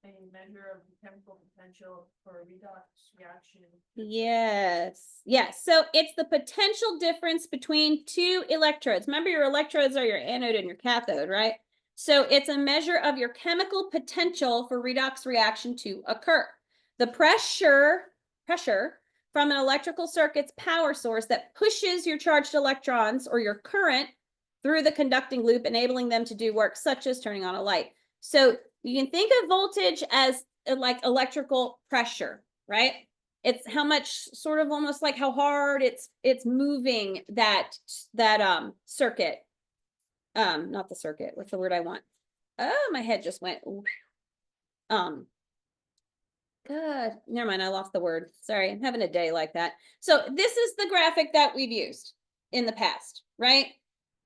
A measure of the chemical potential for a redox reaction.
Yes. Yes. So it's the potential difference between two electrodes. Remember, your electrodes are your anode and your cathode, right? So it's a measure of your chemical potential for redox reaction to occur. The pressure from an electrical circuit's power source that pushes your charged electrons or your current through the conducting loop, enabling them to do work such as turning on a light. So you can think of voltage as like electrical pressure, right? It's how much, sort of almost like how hard it's moving that circuit. Not the circuit. What's the word I want? Oh, my head just went. Good. Never mind. I lost the word. Sorry. I'm having a day like that. So this is the graphic that we've used in the past, right?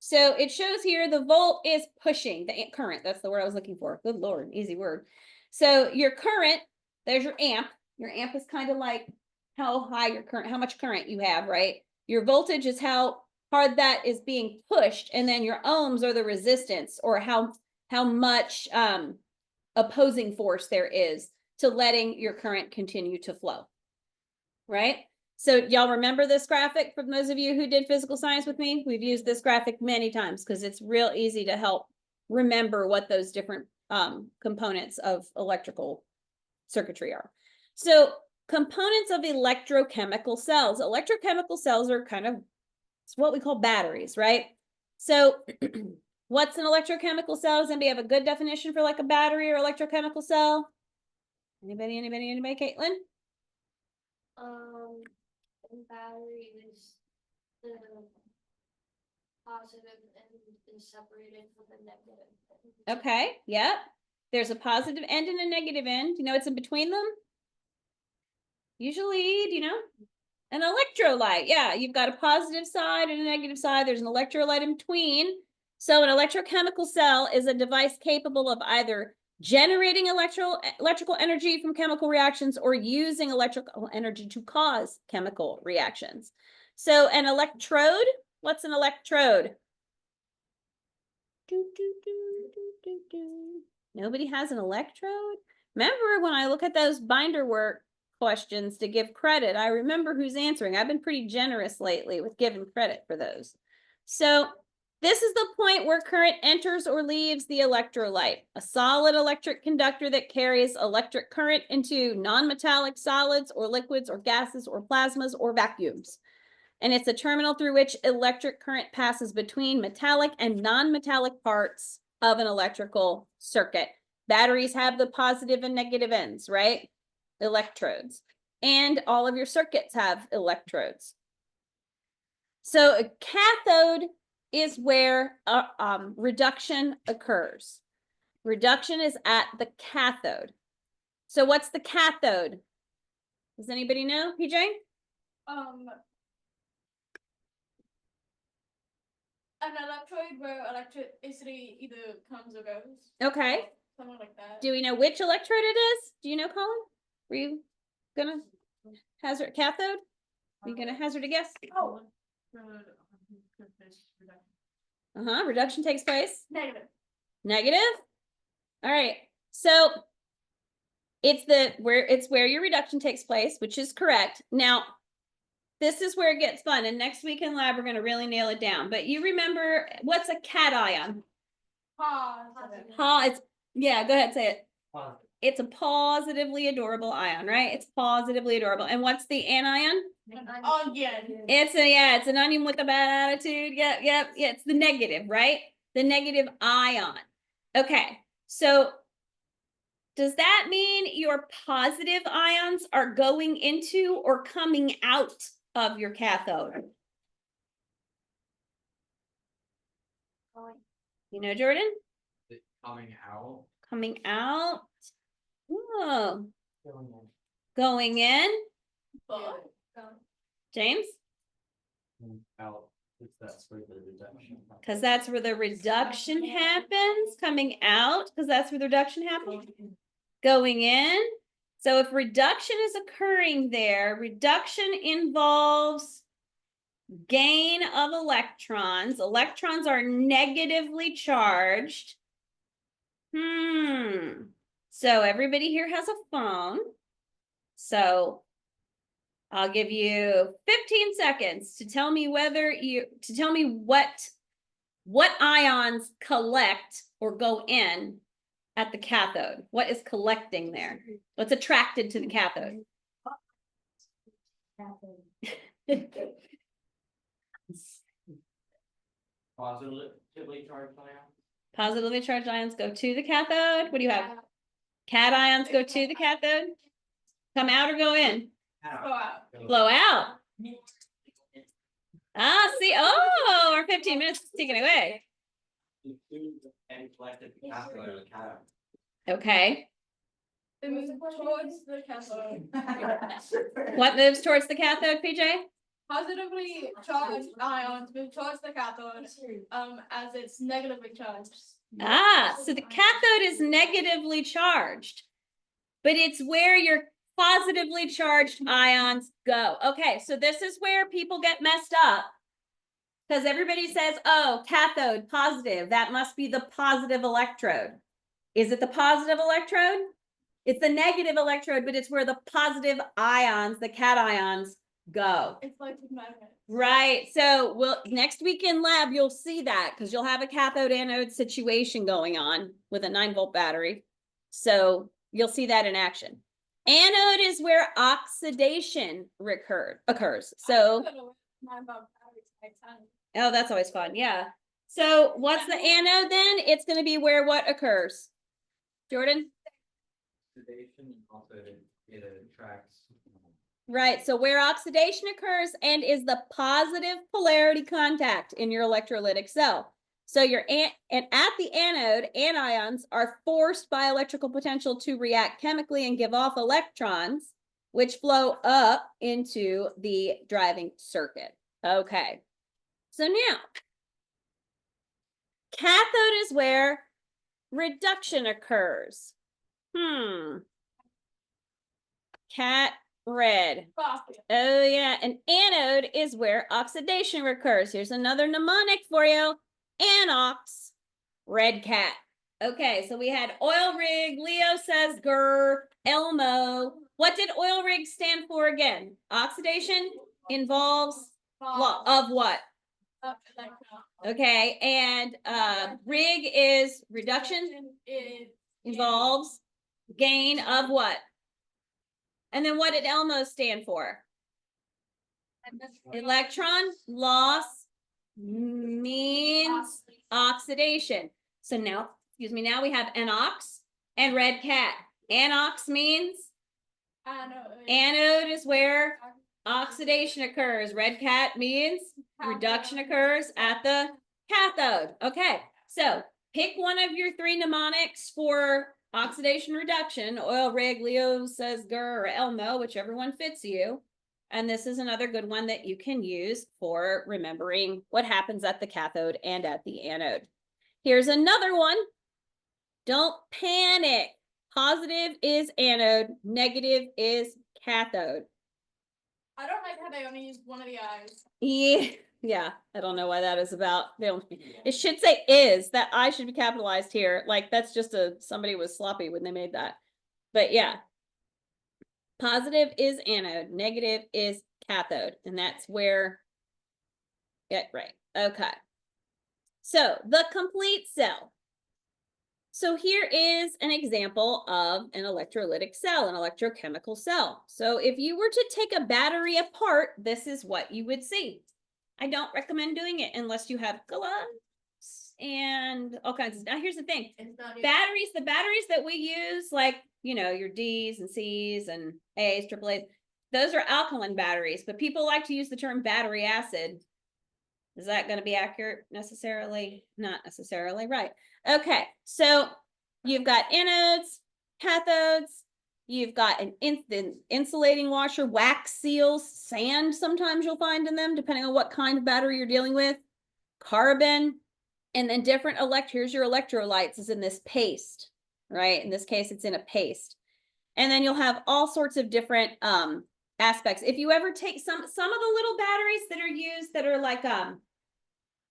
So it shows here the volt is pushing the current. That's the word I was looking for. Good Lord, easy word. So your current, there's your amp. Your amp is kind of like how high your current, how much current you have, right? Your voltage is how hard that is being pushed, and then your ohms are the resistance, or how much opposing force there is to letting your current continue to flow, right? So y'all remember this graphic from those of you who did physical science with me? We've used this graphic many times because it's real easy to help remember what those different components of electrical circuitry are. So components of electrochemical cells. Electrochemical cells are kind of, it's what we call batteries, right? So what's an electrochemical cell? Does anybody have a good definition for like a battery or electrochemical cell? Anybody, Caitlin?
And battery is the positive end is separated from the negative end.
Okay, yep. There's a positive end and a negative end. You know what's in between them? Usually, do you know? An electrolyte. Yeah, you've got a positive side and a negative side. There's an electrolyte in between. So an electrochemical cell is a device capable of either generating electrical energy from chemical reactions or using electrical energy to cause chemical reactions. So an electrode, what's an electrode? Nobody has an electrode? Remember when I look at those binder work questions to give credit, I remember who's answering. I've been pretty generous lately with giving credit for those. So this is the point where current enters or leaves the electrolyte, a solid electric conductor that carries electric current into non-metallic solids or liquids or gases or plasmas or vacuums. And it's a terminal through which electric current passes between metallic and non-metallic parts of an electrical circuit. Batteries have the positive and negative ends, right? Electrodes. And all of your circuits have electrodes. So a cathode is where reduction occurs. Reduction is at the cathode. So what's the cathode? Does anybody know, PJ?
An electrode where electricity either comes or goes.
Okay.
Something like that.
Do we know which electrode it is? Do you know, Colin? Were you gonna hazard cathode? Are you gonna hazard a guess?
Oh.
Reduction takes place.
Negative.
Negative. All right. So it's where your reduction takes place, which is correct. Now, this is where it gets fun. And next week in lab, we're going to really nail it down. But you remember, what's a cation?
Positive.
It's, yeah, go ahead, say it.
Positive.
It's a positively adorable ion, right? It's positively adorable. And what's the anion?
Again.
It's an onion with a bad attitude. Yep. It's the negative, right? The negative ion. Okay, so does that mean your positive ions are going into or coming out of your cathode? You know, Jordan?
Coming out.
Coming out. Whoa.
Going in.
Going in.
But,
James?
Out. That's where the reduction.
Because that's where the reduction happens. Coming out, because that's where the reduction happens. Going in. So if reduction is occurring there, reduction involves gain of electrons. Electrons are negatively charged. So everybody here has a phone. So I'll give you 15 seconds to tell me what ions collect or go in at the cathode. What is collecting there? What's attracted to the cathode?
Positively charged ions.
Positively charged ions go to the cathode. What do you have? Cations go to the cathode. Come out or go in? Flow out. See, our 15 minutes is taken away.
And collected the cathode or the cathode.
Okay.
it moves towards the cathode.
What moves towards the cathode, PJ?
Positively charged ions move towards the cathode, as it's negatively charged.
So the cathode is negatively charged, but it's where your positively charged ions go. Okay, so this is where people get messed up because everybody says, oh, cathode, positive, that must be the positive electrode. Is it the positive electrode? It's the negative electrode, but it's where the positive ions, the cations, go.
It's like with magnets.
Right. So next week in lab, you'll see that because you'll have a cathode anode situation going on with a 9-volt battery. So you'll see that in action. Anode is where oxidation occurs. So, oh, that's always fun. Yeah. So what's the anode then? It's going to be where what occurs? Jordan?
Oxidation, also it attracts.
Right. So where oxidation occurs and is the positive polarity contact in your electrolytic cell. So and at the anode, anions are forced by electrical potential to react chemically and give off electrons, which flow up into the driving circuit. Okay. So now, cathode is where reduction occurs. Cat red. Oh yeah, an anode is where oxidation occurs. Here's another mnemonic for you. Anox. red cat. Okay, so we had oil rig, Leo says grr, Elmo. What did oil rig stand for again? Oxidation involves law of what? Okay, and rig is reduction involves gain of what? And then what did Elmo stand for? Electron loss means oxidation. So now, excuse me, now we have anox and red cat. Anox means anode is where oxidation occurs. Red cat means reduction occurs at the cathode. Okay, so pick one of your three mnemonics for oxidation reduction. Oil rig, Leo says grr, or Elmo, whichever one fits you. And this is another good one that you can use for remembering what happens at the cathode and at the anode. Here's another one. Don't panic. Positive is anode, negative is cathode.
I don't like how they only use one of the eyes.
Yeah, I don't know why that is about. It should say is. That I should be capitalized here. Like that's just somebody was sloppy when they made that. But yeah. Positive is anode, negative is cathode, and that's where, yeah, right. Okay. So the complete cell. So here is an example of an electrolytic cell, an electrochemical cell. So if you were to take a battery apart, this is what you would see. I don't recommend doing it unless you have gloves and all kinds of. Now here's the thing: batteries, the batteries that we use, like you know your D's and C's and A's, triple A's, those are alkaline batteries. But people like to use the term battery acid. Is that going to be accurate necessarily? Not necessarily, right? Okay, so you've got anodes, cathodes. You've got an insulating washer, wax seals, sand sometimes you'll find in them, depending on what kind of battery you're dealing with, carbon, and then different here's your electrolytes is in this paste, right? In this case, it's in a paste. And then you'll have all sorts of different aspects. If you ever take some of the little batteries that are used that are like,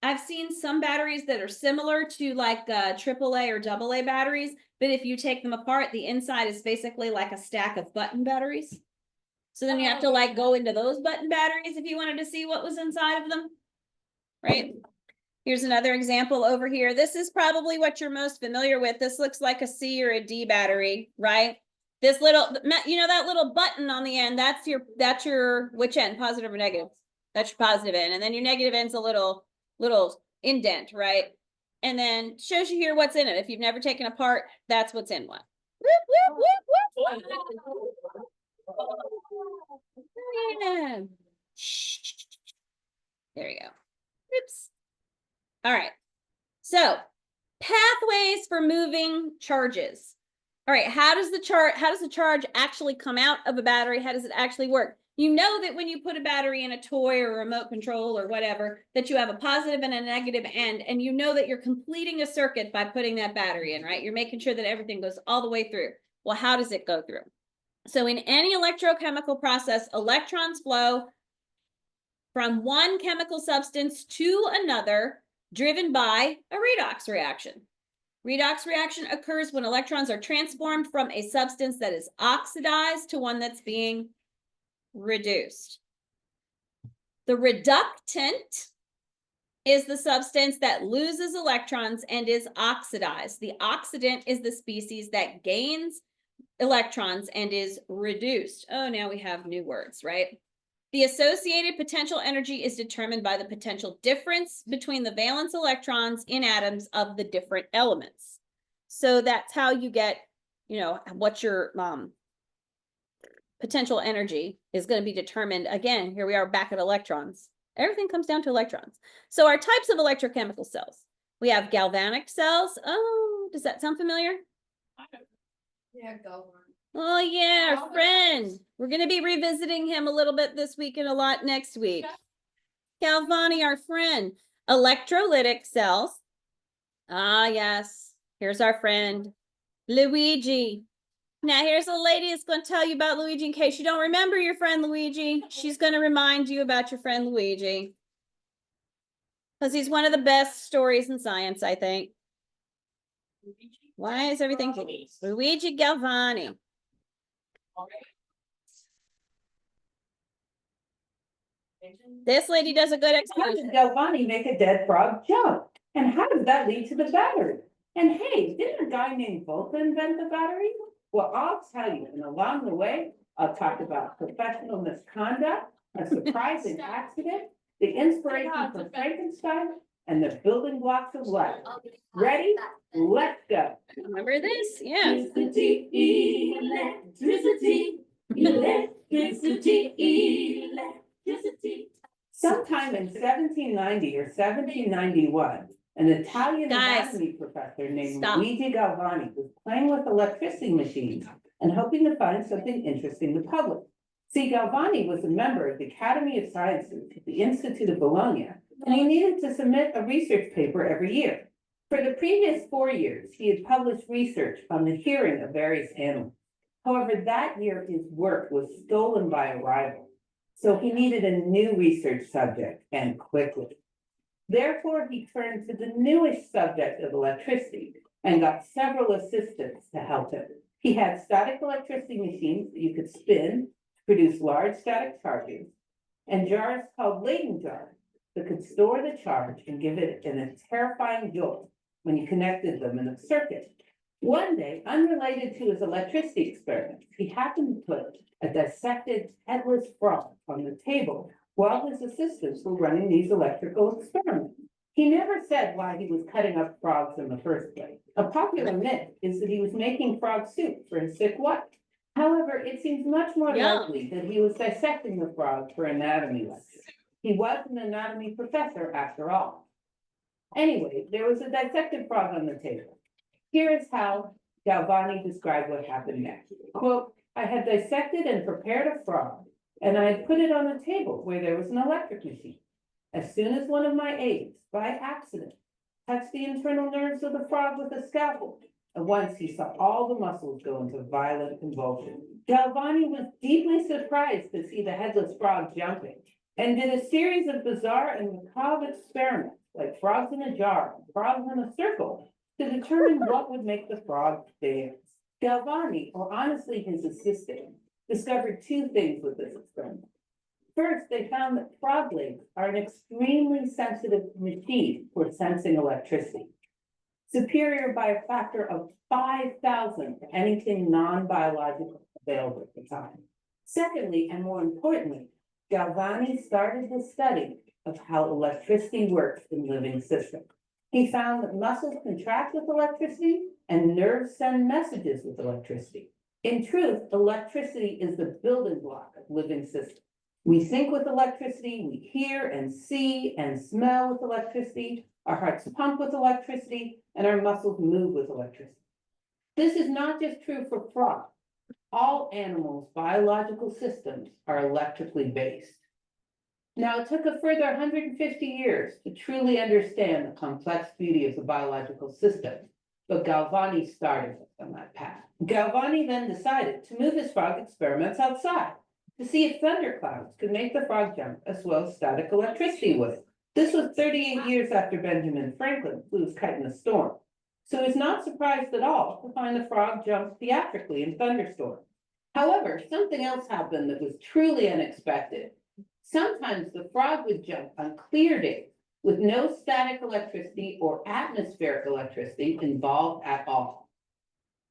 I've seen some batteries that are similar to like AAA or AA batteries, but if you take them apart, the inside is basically like a stack of button batteries. So then you have to like go into those button batteries if you wanted to see what was inside of them, right? Here's another example over here. This is probably what you're most familiar with. This looks like a C or a D battery, right? This little, you know, that little button on the end, that's your which end, positive or negative? That's your positive end. And then your negative end's a little indent, right? And then shows you here what's in it. If you've never taken apart, that's what's in one. Whoop, whoop, whoop, whoop. Yeah. There you go. Oops. All right. So pathways for moving charges. All right, how does the charge actually come out of a battery? How does it actually work? You know that when you put a battery in a toy or a remote control or whatever, that you have a positive and a negative end, and you know that you're completing a circuit by putting that battery in, right? You're making sure that everything goes all the way through. Well, how does it go through? So in any electrochemical process, electrons flow from one chemical substance to another, driven by a redox reaction. Redox reaction occurs when electrons are transformed from a substance that is oxidized to one that's being reduced. The reductant is the substance that loses electrons and is oxidized. The oxidant is the species that gains electrons and is reduced. Oh, now we have new words, right? The associated potential energy is determined by the potential difference between the valence electrons in atoms of the different elements. So that's how you get, you know, what your potential energy is going to be determined. Again, here we are back at electrons. Everything comes down to electrons. So our types of electrochemical cells. We have galvanic cells. Oh, does that sound familiar?
Yeah, galvan.
Oh yeah, our friend. We're going to be revisiting him a little bit this week and a lot next week. Galvani, our friend. Electrolytic cells. Ah, yes. Here's our friend, Luigi. Now, here's a lady that's going to tell you about Luigi in case you don't remember your friend Luigi. She's going to remind you about your friend Luigi. Because he's one of the best stories in science, I think. Why is everything Luigi Galvani? This lady does a good
How does
exposition.
Galvani make a dead frog jump? And how does that lead to the battery? And hey, didn't a guy named Volta invent the battery? Well, I'll tell you, and along the way, I'll talk about professional misconduct, a surprising accident, the inspiration for Frankenstein, and the building blocks of life. Ready? Let's go.
Remember this? Yeah.
Electricity, electricity, electricity, electricity. Sometime in 1790 or 1791, an Italian
Guys,
anatomy professor named
stop.
Luigi Galvani was playing with electricity machines and hoping to find something interesting to publish. See, Galvani was a member of the Academy of Sciences at the Institute of Bologna, and he needed to submit a research paper every year. For the previous 4 years, he had published research on the hearing of various animals. However, that year his work was stolen by a rival, so he needed a new research subject, and quickly. Therefore, he turned to the newest subject of electricity and got several assistants to help him. He had static electricity machines that you could spin to produce large static charges, and jars called Leyden jars that could store the charge and give it a terrifying jolt when you connected them in a circuit. One day, unrelated to his electricity experiments, he happened to put a dissected headless frog on the table while his assistants were running these electrical experiments. He never said why he was cutting up frogs in the first place. A popular myth is that he was making frog soup for his sick wife. However, it seems much more
Yum.
likely that he was dissecting the frog for anatomy lectures. He was an anatomy professor after all. Anyway, there was a dissected frog on the table. Here is how Galvani described what happened next. Quote, I had dissected and prepared a frog, and I had put it on the table where there was an electric machine. As soon as one of my aides, by accident, touched the internal nerves of the frog with a scalpel, at once he saw all the muscles go into violent convulsions. Galvani was deeply surprised to see the headless frog jumping, and did a series of bizarre and macabre experiments, like frogs in a jar, and frogs in a circle, to determine what would make the frog dance. Galvani, or honestly his assistant, discovered two things with this experiment. First, they found that frog legs are an extremely sensitive machine for sensing electricity, superior by a factor of 5,000 to anything non-biological available at the time. Secondly, and more importantly, Galvani started his study of how electricity works in living systems. He found that muscles contract with electricity and nerves send messages with electricity. In truth, electricity is the building block of living systems. We think with electricity, we hear and see and smell with electricity, our hearts pump with electricity, and our muscles move with electricity. This is not just true for frogs. All animals' biological systems are electrically based. Now, it took a further 150 years to truly understand the complex beauty of the biological system, but Galvani started us on that path. Galvani then decided to move his frog experiments outside to see if thunderclouds could make the frog jump as well as static electricity would. This was 38 years after Benjamin Franklin flew his kite in a storm, so he's not surprised at all to find the frog jump theatrically in thunderstorms. However, something else happened that was truly unexpected. Sometimes the frog would jump on clear days with no static electricity or atmospheric electricity involved at all.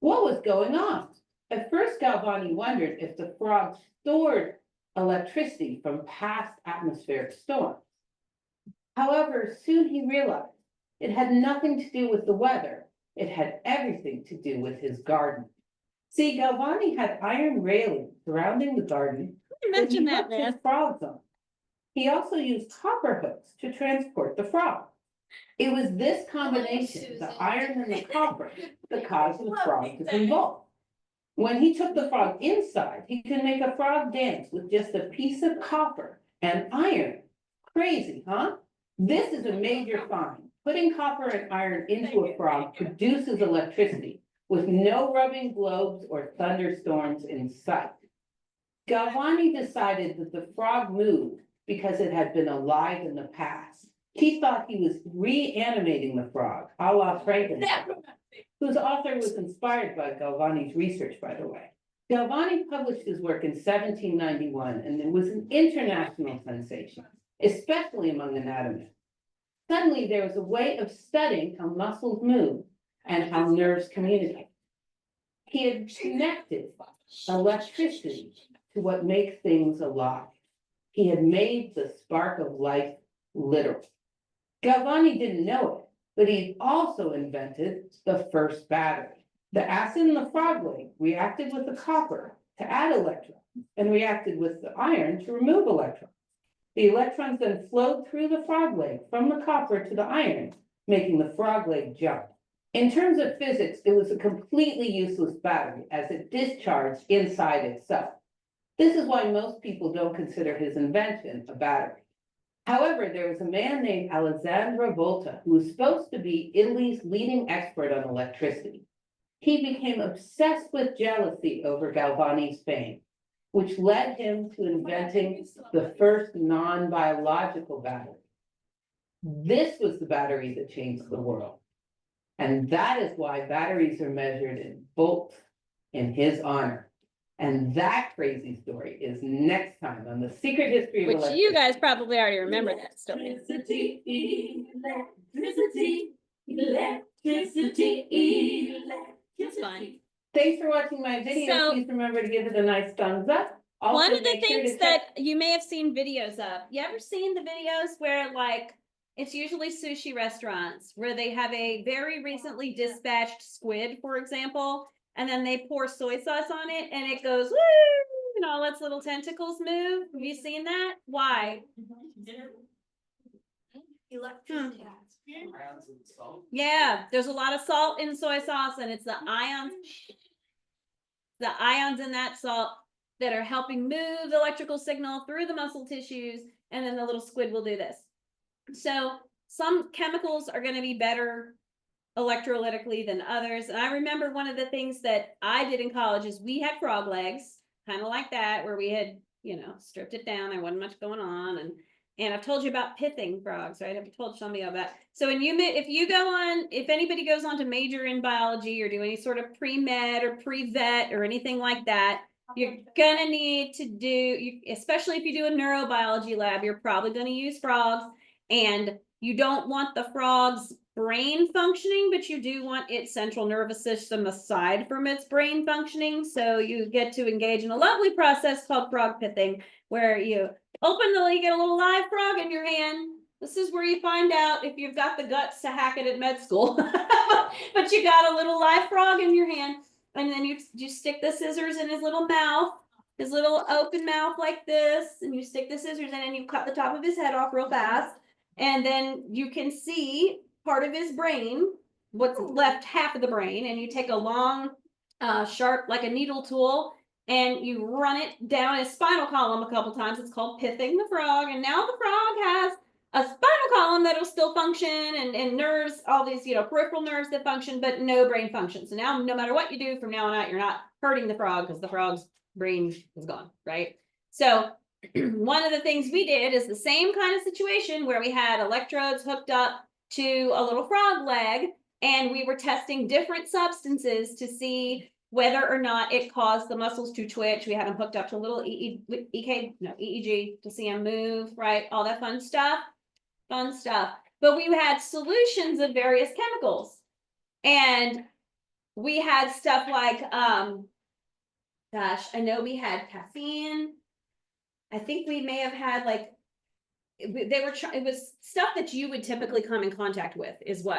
What was going on? At first, Galvani wondered if the frog stored electricity from past atmospheric storms. However, soon he realized it had nothing to do with the weather. It had everything to do with his garden. See, Galvani had iron railings surrounding the garden that he
Mention that,
hooked his
man.
frogs on. He also used copper hooks to transport the frog. It was this combination, the iron and the copper, that caused the frog to convulse. When he took the frog inside, he could make a frog dance with just a piece of copper and iron. Crazy, huh? This is a major find. Putting copper and iron into a frog produces electricity with no rubbing globes or thunderstorms in sight. Galvani decided that the frog moved because it had been alive in the past. He thought he was reanimating the frog, a la Frankenstein. whose author was inspired by Galvani's research, by the way. Galvani published his work in 1791, and it was an international sensation, especially among anatomists. Suddenly, there was a way of studying how muscles move and how nerves communicate. He had connected electricity to what makes things alive. He had made the spark of life literal. Galvani didn't know it, but he also invented the first battery. The acid in the frog leg reacted with the copper to add electrons and reacted with the iron to remove electrons. The electrons then flowed through the frog leg from the copper to the iron, making the frog leg jump. In terms of physics, it was a completely useless battery as it discharged inside itself. This is why most people don't consider his invention a battery. However, there was a man named Alessandro Volta who was supposed to be Italy's leading expert on electricity. He became obsessed with jealousy over Galvani's fame, which led him to inventing the first non-biological battery. This was the battery that changed the world. And that is why batteries are measured in volts in his honor. And that crazy story is next time on The Secret History of
Which
Electricity.
you guys probably already remember that story. It's fine.
Thanks for watching my video.
So-
Please remember to give it a nice thumbs up.
One
Also,
of the
make sure to
things
check-
that you may have seen videos of, you ever seen the videos where like, it's usually sushi restaurants where they have a very recently dispatched squid, for example, and then they pour soy sauce on it and it goes, woo, and all its little tentacles move. Have you seen that? Why?
Electricity.
Ions and salt.
Yeah, there's a lot of salt in soy sauce and it's the ions in that salt that are helping move the electrical signal through the muscle tissues, and then the little squid will do this. So some chemicals are going to be better electrolytically than others. And I remember one of the things that I did in college is we had frog legs, kind of like that, where we had, stripped it down. There wasn't much going on. And I've told you about pithing frogs, right? I've told some of you about. So if anybody goes on to major in biology or do any sort of pre-med or pre-vet or anything like that, you're gonna need to do, especially if you do a neurobiology lab, you're probably gonna use frogs, and you don't want the frog's brain functioning, but you do want its central nervous system aside from its brain functioning. So you get to engage in a lovely process called frog pithing, where you you get a little live frog in your hand. This is where you find out if you've got the guts to hack it at med school, but you got a little live frog in your hand. And then you stick the scissors in his little mouth, his little open mouth like this, and you stick the scissors in and you cut the top of his head off real fast. And then you can see part of his brain, what's left half of the brain, and you take a long, sharp, like a needle tool, and you run it down his spinal column a couple times. It's called pithing the frog. And now the frog has a spinal column that'll still function and nerves, all these, peripheral nerves that function, but no brain function. So now no matter what you do from now on out, you're not hurting the frog because the frog's brain is gone, right? So one of the things we did is the same kind of situation where we had electrodes hooked up to a little frog leg, and we were testing different substances to see whether or not it caused the muscles to twitch. We had them hooked up to a little EEG to see them move, right? All that fun stuff. But we had solutions of various chemicals, and we had stuff like, I know we had caffeine. I think we may have had it was stuff that you would typically come in contact with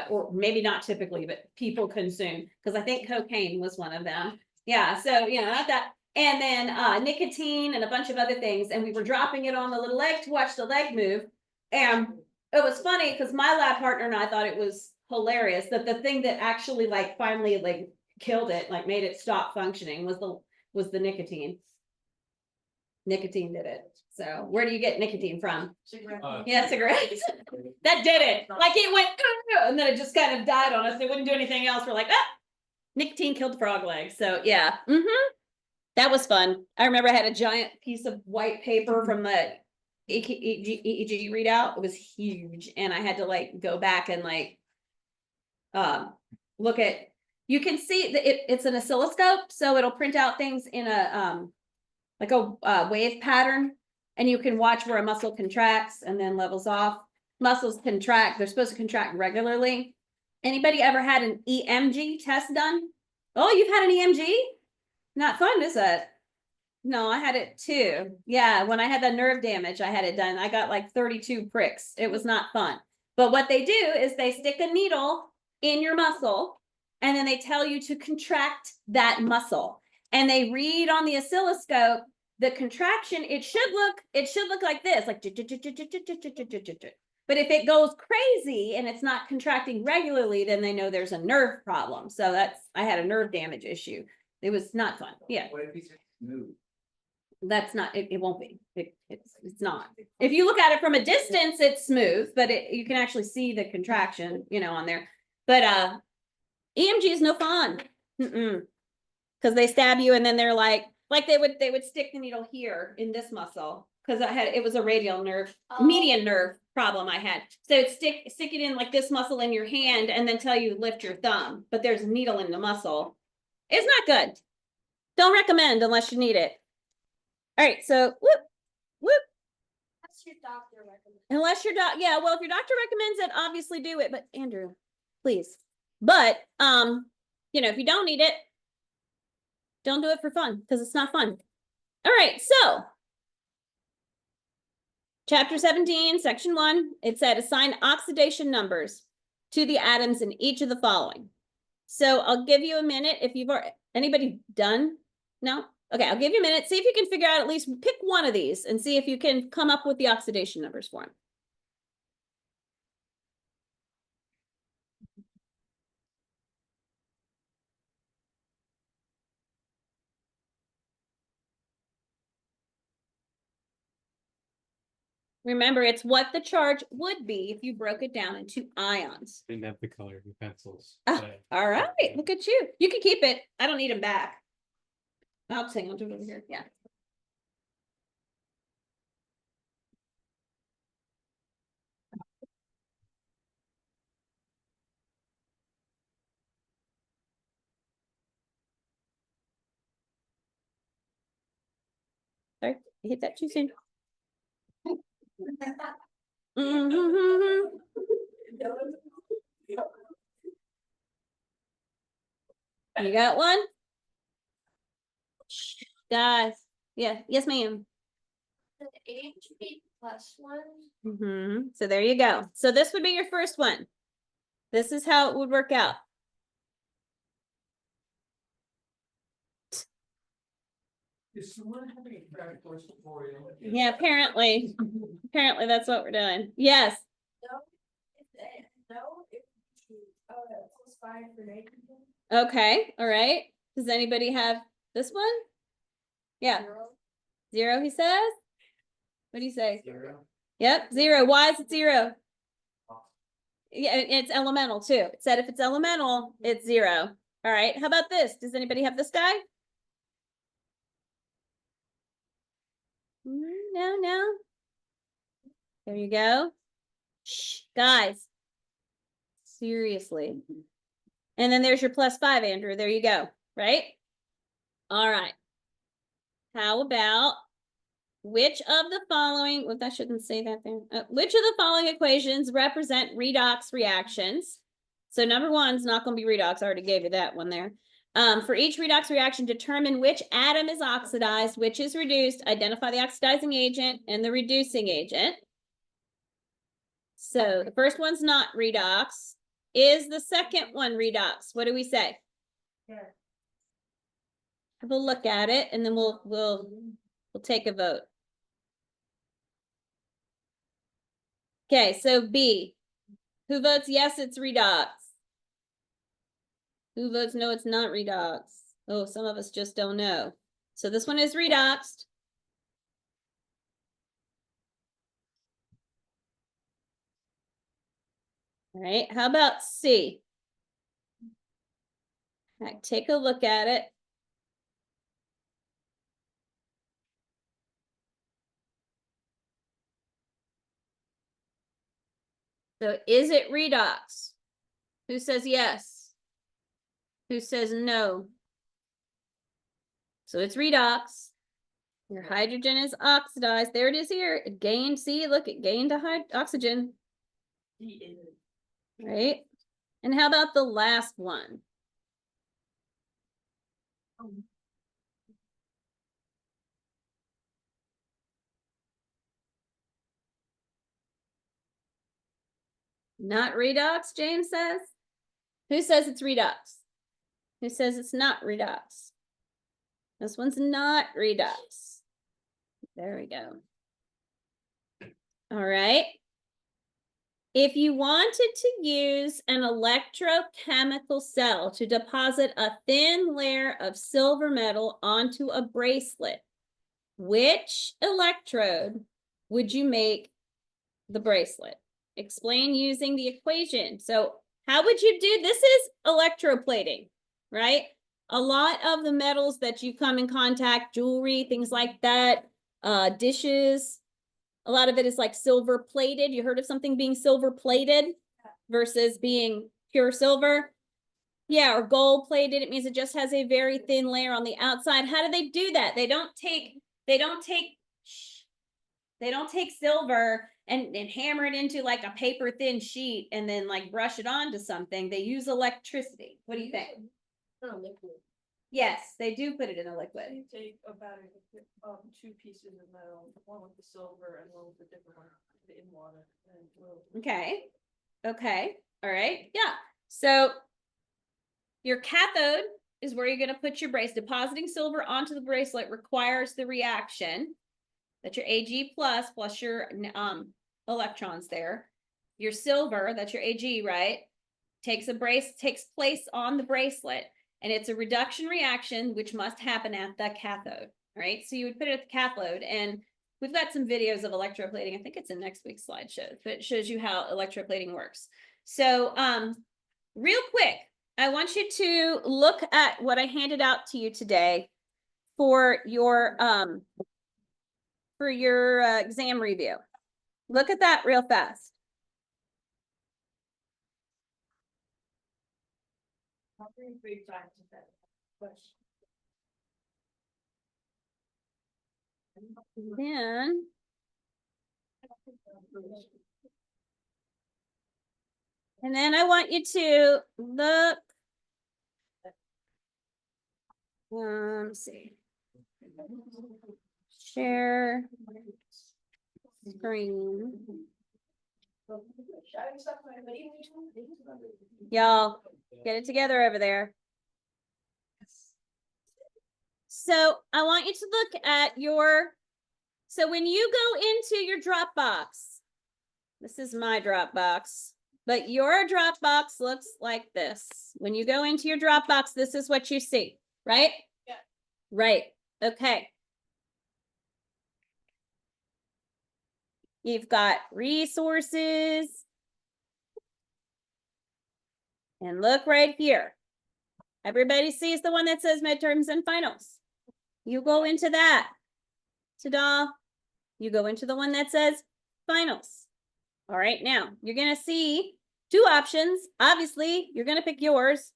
or maybe not typically, but people consume, because I think cocaine was one of them. Yeah. So, not that. And then nicotine and a bunch of other things. And we were dropping it on the little leg to watch the leg move. And it was funny because my lab partner and I thought it was hilarious that the thing that actually finally killed it, made it stop functioning was the nicotine. Nicotine did it. So where do you get nicotine from?
Cigarette.
Yeah, cigarettes. That did it. It went, and then it just kind of died on us. It wouldn't do anything else. We're like, nicotine killed the frog leg. So yeah. That was fun. I remember I had a giant piece of white paper from the EEG readout. It was huge. And I had to go back and look at You can see that it's an oscilloscope, so it'll print out things in a, like a wave pattern. And you can watch where a muscle contracts and then levels off. Muscles contract, they're supposed to contract regularly. Anybody ever had an EMG test done? Oh, you've had an EMG? Not fun, is it? No, I had it too. Yeah, when I had the nerve damage, I had it done. I got like 32 pricks. It was not fun. But what they do is they stick a needle in your muscle and then they tell you to contract that muscle. And they read on the oscilloscope the contraction. It should look like this, like. But if it goes crazy and it's not contracting regularly, then they know there's a nerve problem. So I had a nerve damage issue. It was not fun. Yeah.
What if he's smooth?
That's not, it won't be. It's not. If you look at it from a distance, it's smooth, but you can actually see the contraction, on there. But EMG is no fun. Because they stab you and then they're like they would stick the needle here in this muscle. Because it was a radial nerve, median nerve problem I had. So it's stick it in like this muscle in your hand and then tell you to lift your thumb. But there's a needle in the muscle. It's not good. Don't recommend unless you need it. All right, so whoop.
That's your doctor recommends.
Unless your yeah, well, if your doctor recommends it, obviously do it. But Andrew, please. But if you don't need it, don't do it for fun because it's not fun. All right, so Chapter 17, Section 1, it said assign oxidation numbers to the atoms in each of the following. So I'll give you a minute if you've already, anybody done? No? Okay, I'll give you a minute. See if you can figure out, at least pick one of these and see if you can come up with the oxidation numbers for them. Remember, it's what the charge would be if you broke it down into ions.
Didn't have the color of the pencils.
Ah, all right, look at you. You can keep it. I don't need them back. I'll just hang on to it over here. Yeah. Sorry, I hit that too soon. You got one? Guys. Yeah. Yes, ma'am.
The HP +1.
So there you go. So this would be your first one. This is how it would work out.
Is someone having a crash course before you?
Yeah, apparently. Apparently that's what we're doing. Yes. Okay. All right. Does anybody have this one? Yeah. 0, he says. What do you say?
0.
Yep, 0. Why is it 0? Yeah, it's elemental too. It said if it's elemental, it's 0. All right. How about this? Does anybody have this guy? No. There you go. Shh, guys. Seriously. And then there's your +5, Andrew. There you go. Right? All right. How about which of the following, well, that shouldn't say that there. Which of the following equations represent redox reactions? So number 1 is not going to be redox. I already gave you that one there. For each redox reaction, determine which atom is oxidized, which is reduced, identify the oxidizing agent and the reducing agent. So the first one's not redox. Is the second one redox? What do we say?
Yeah.
Have a look at it and then we'll take a vote. Okay, so B. Who votes yes, it's redox? Who votes no, it's not redox? Oh, some of us just don't know. So this one is redoxed. All right, how about C? All right, take a look at it. So is it redox? Who says yes? Who says no? So it's redox. Your hydrogen is oxidized. There it is here. It gained, see, look, it gained a oxygen. Right? And how about the last one? Not redox, James says. Who says it's redox? Who says it's not redox? This one's not redox. There we go. All right. If you wanted to use an electrochemical cell to deposit a thin layer of silver metal onto a bracelet, which electrode would you make the bracelet? Explain using the equation. So how would you do, this is electroplating, right? A lot of the metals that you come in contact, jewelry, things like that, dishes, a lot of it is like silver plated. You heard of something being silver plated versus being pure silver? Yeah, or gold plated. It means it just has a very thin layer on the outside. How do they do that? They don't take silver and hammer it into like a paper thin sheet and then like brush it onto something. They use electricity. What do you think?
Oh, liquid.
Yes, they do put it in a liquid.
You take a battery, two pieces of metal, one with the silver and one with the different one, put it in water.
Okay. Okay. All right. Yeah. So your cathode is where you're going to put your bracelet. Depositing silver onto the bracelet requires the reaction that your Ag plus your electrons there. Your silver, that's your Ag, right? Takes place on the bracelet, and it's a reduction reaction which must happen at the cathode, right? So you would put it at the cathode, and we've got some videos of electroplating. I think it's in next week's slideshow, but it shows you how electroplating works. So real quick, I want you to look at what I handed out to you today for your exam review. Look at that real fast. Then I want you to look. Let's see. Share screen. Y'all, get it together over there. So I want you to look at so when you go into your Dropbox, this is my Dropbox, but your Dropbox looks like this. When you go into your Dropbox, this is what you see, right?
Yeah.
Right. Okay. You've got resources. And look right here. Everybody sees the one that says midterms and finals. You go into that. Ta-da. You go into the one that says finals. All right, now you're going to see two options. Obviously, you're going to pick yours.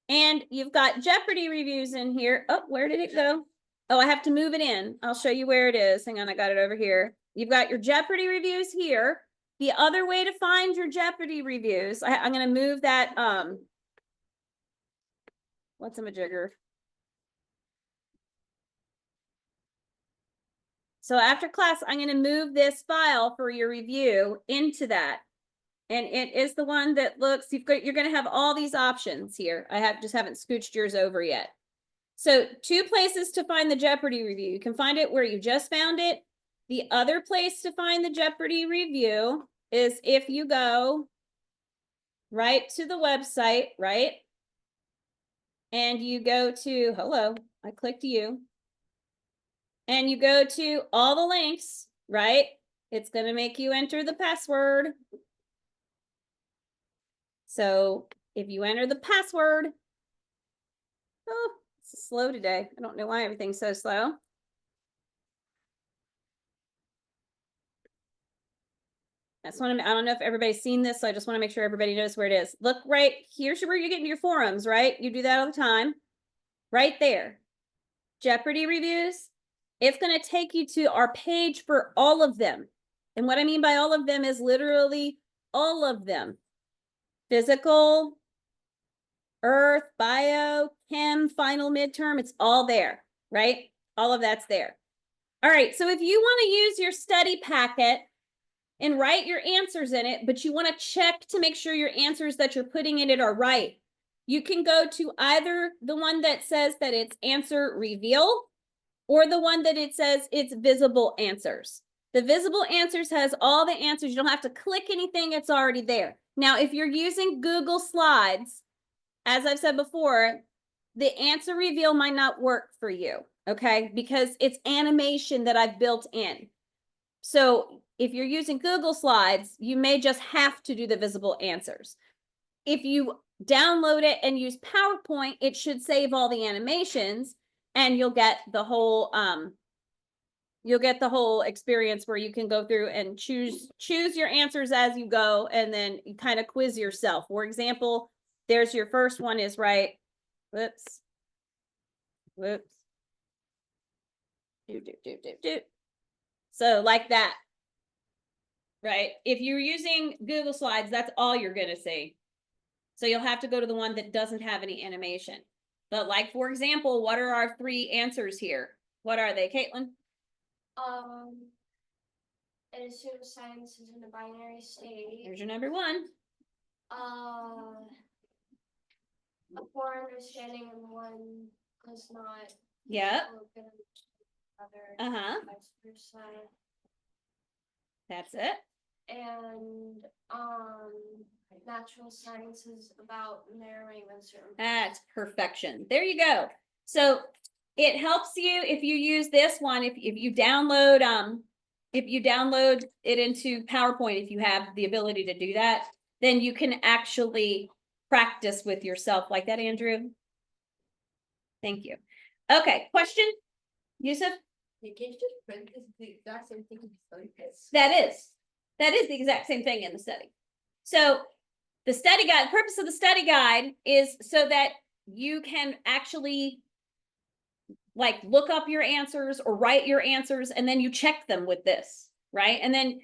And you've got Jeopardy reviews in here. Oh, where did it go? Oh, I have to move it in. I'll show you where it is. Hang on, I got it over here. You've got your Jeopardy reviews here. The other way to find your Jeopardy reviews, I'm going to move that, what's-a-majigger? So after class, I'm going to move this file for your review into that. And it is the one that looks, you're going to have all these options here. Just haven't scooched yours over yet. So 2 places to find the Jeopardy review. You can find it where you just found it. The other place to find the Jeopardy review is if you go right to the website, right? And you go to, hello, I clicked you. And you go to all the links, right? It's going to make you enter the password. So if you enter the password, oh, it's slow today. I don't know why everything's so slow. That's what I don't know if everybody's seen this, so I just want to make sure everybody knows where it is. Look right, here's where you get into your forums, right? You do that all the time. Right there. Jeopardy reviews. It's going to take you to our page for all of them. And what I mean by all of them is literally all of them. Physical, earth, bio, chem, final midterm, it's all there, right? All of that's there. All right, so if you want to use your study packet and write your answers in it, but you want to check to make sure your answers that you're putting in it are right, you can go to either the one that says that it's answer reveal or the one that it says it's visible answers. The visible answers has all the answers. You don't have to click anything. It's already there. Now, if you're using Google Slides, as I've said before, the answer reveal might not work for you, okay? Because it's animation that I've built in. So if you're using Google Slides, you may just have to do the visible answers. If you download it and use PowerPoint, it should save all the animations and you'll get the whole experience where you can go through and choose your answers as you go and then you kind of quiz yourself. For example, there's your first one is right. Whoops. So like that. Right? If you're using Google Slides, that's all you're going to see. So you'll have to go to the one that doesn't have any animation. But like, for example, what are our 3 answers here? What are they, Caitlin?
It assumes science is in a binary state.
Here's your number 1.
A poor understanding and one does not.
Yep.
Other,
Uh-huh.
vice versa.
That's it.
And natural science is about narrowing uncertainty.
That's perfection. There you go. So it helps you if you use this one, if you download it into PowerPoint, if you have the ability to do that, then you can actually practice with yourself like that, Andrew. Thank you. Okay, question, Yusuf?
You can't just print this the exact same thing in the study kit.
That is the exact same thing in the study. So the study guide, the purpose of the study guide is so that you can actually like look up your answers or write your answers and then you check them with this, right? And then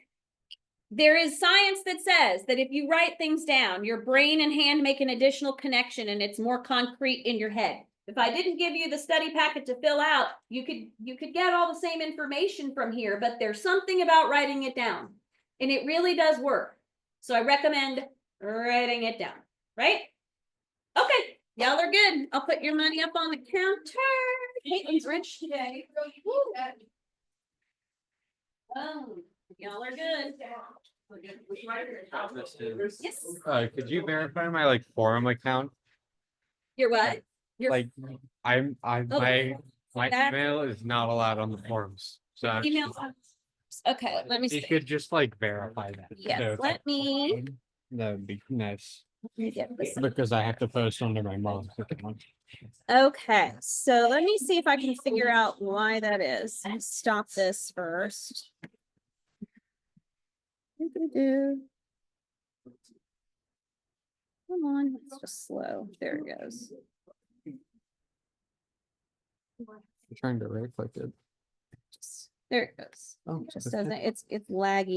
there is science that says that if you write things down, your brain and hand make an additional connection and it's more concrete in your head. If I didn't give you the study packet to fill out, you could get all the same information from here, but there's something about writing it down and it really does work. So I recommend writing it down, right? Okay, y'all are good. I'll put your money up on the counter. Caitlin's rich today. Oh, y'all are good. Yes.
Could you verify my like forum account?
Your what? Your
Like, my
that-
email is not allowed on the forums. So
email. Okay, let me
you
see.
could just like verify that.
Yes,
So
let me
that would be nice
get this.
because I have to post under my mom's account.
Okay, so let me see if I can figure out why that is. Let's stop this first. Come on, it's just slow. There it goes.
I'm trying to right click it.
There it goes.
Oh,
It just
okay.
doesn't, it's laggy.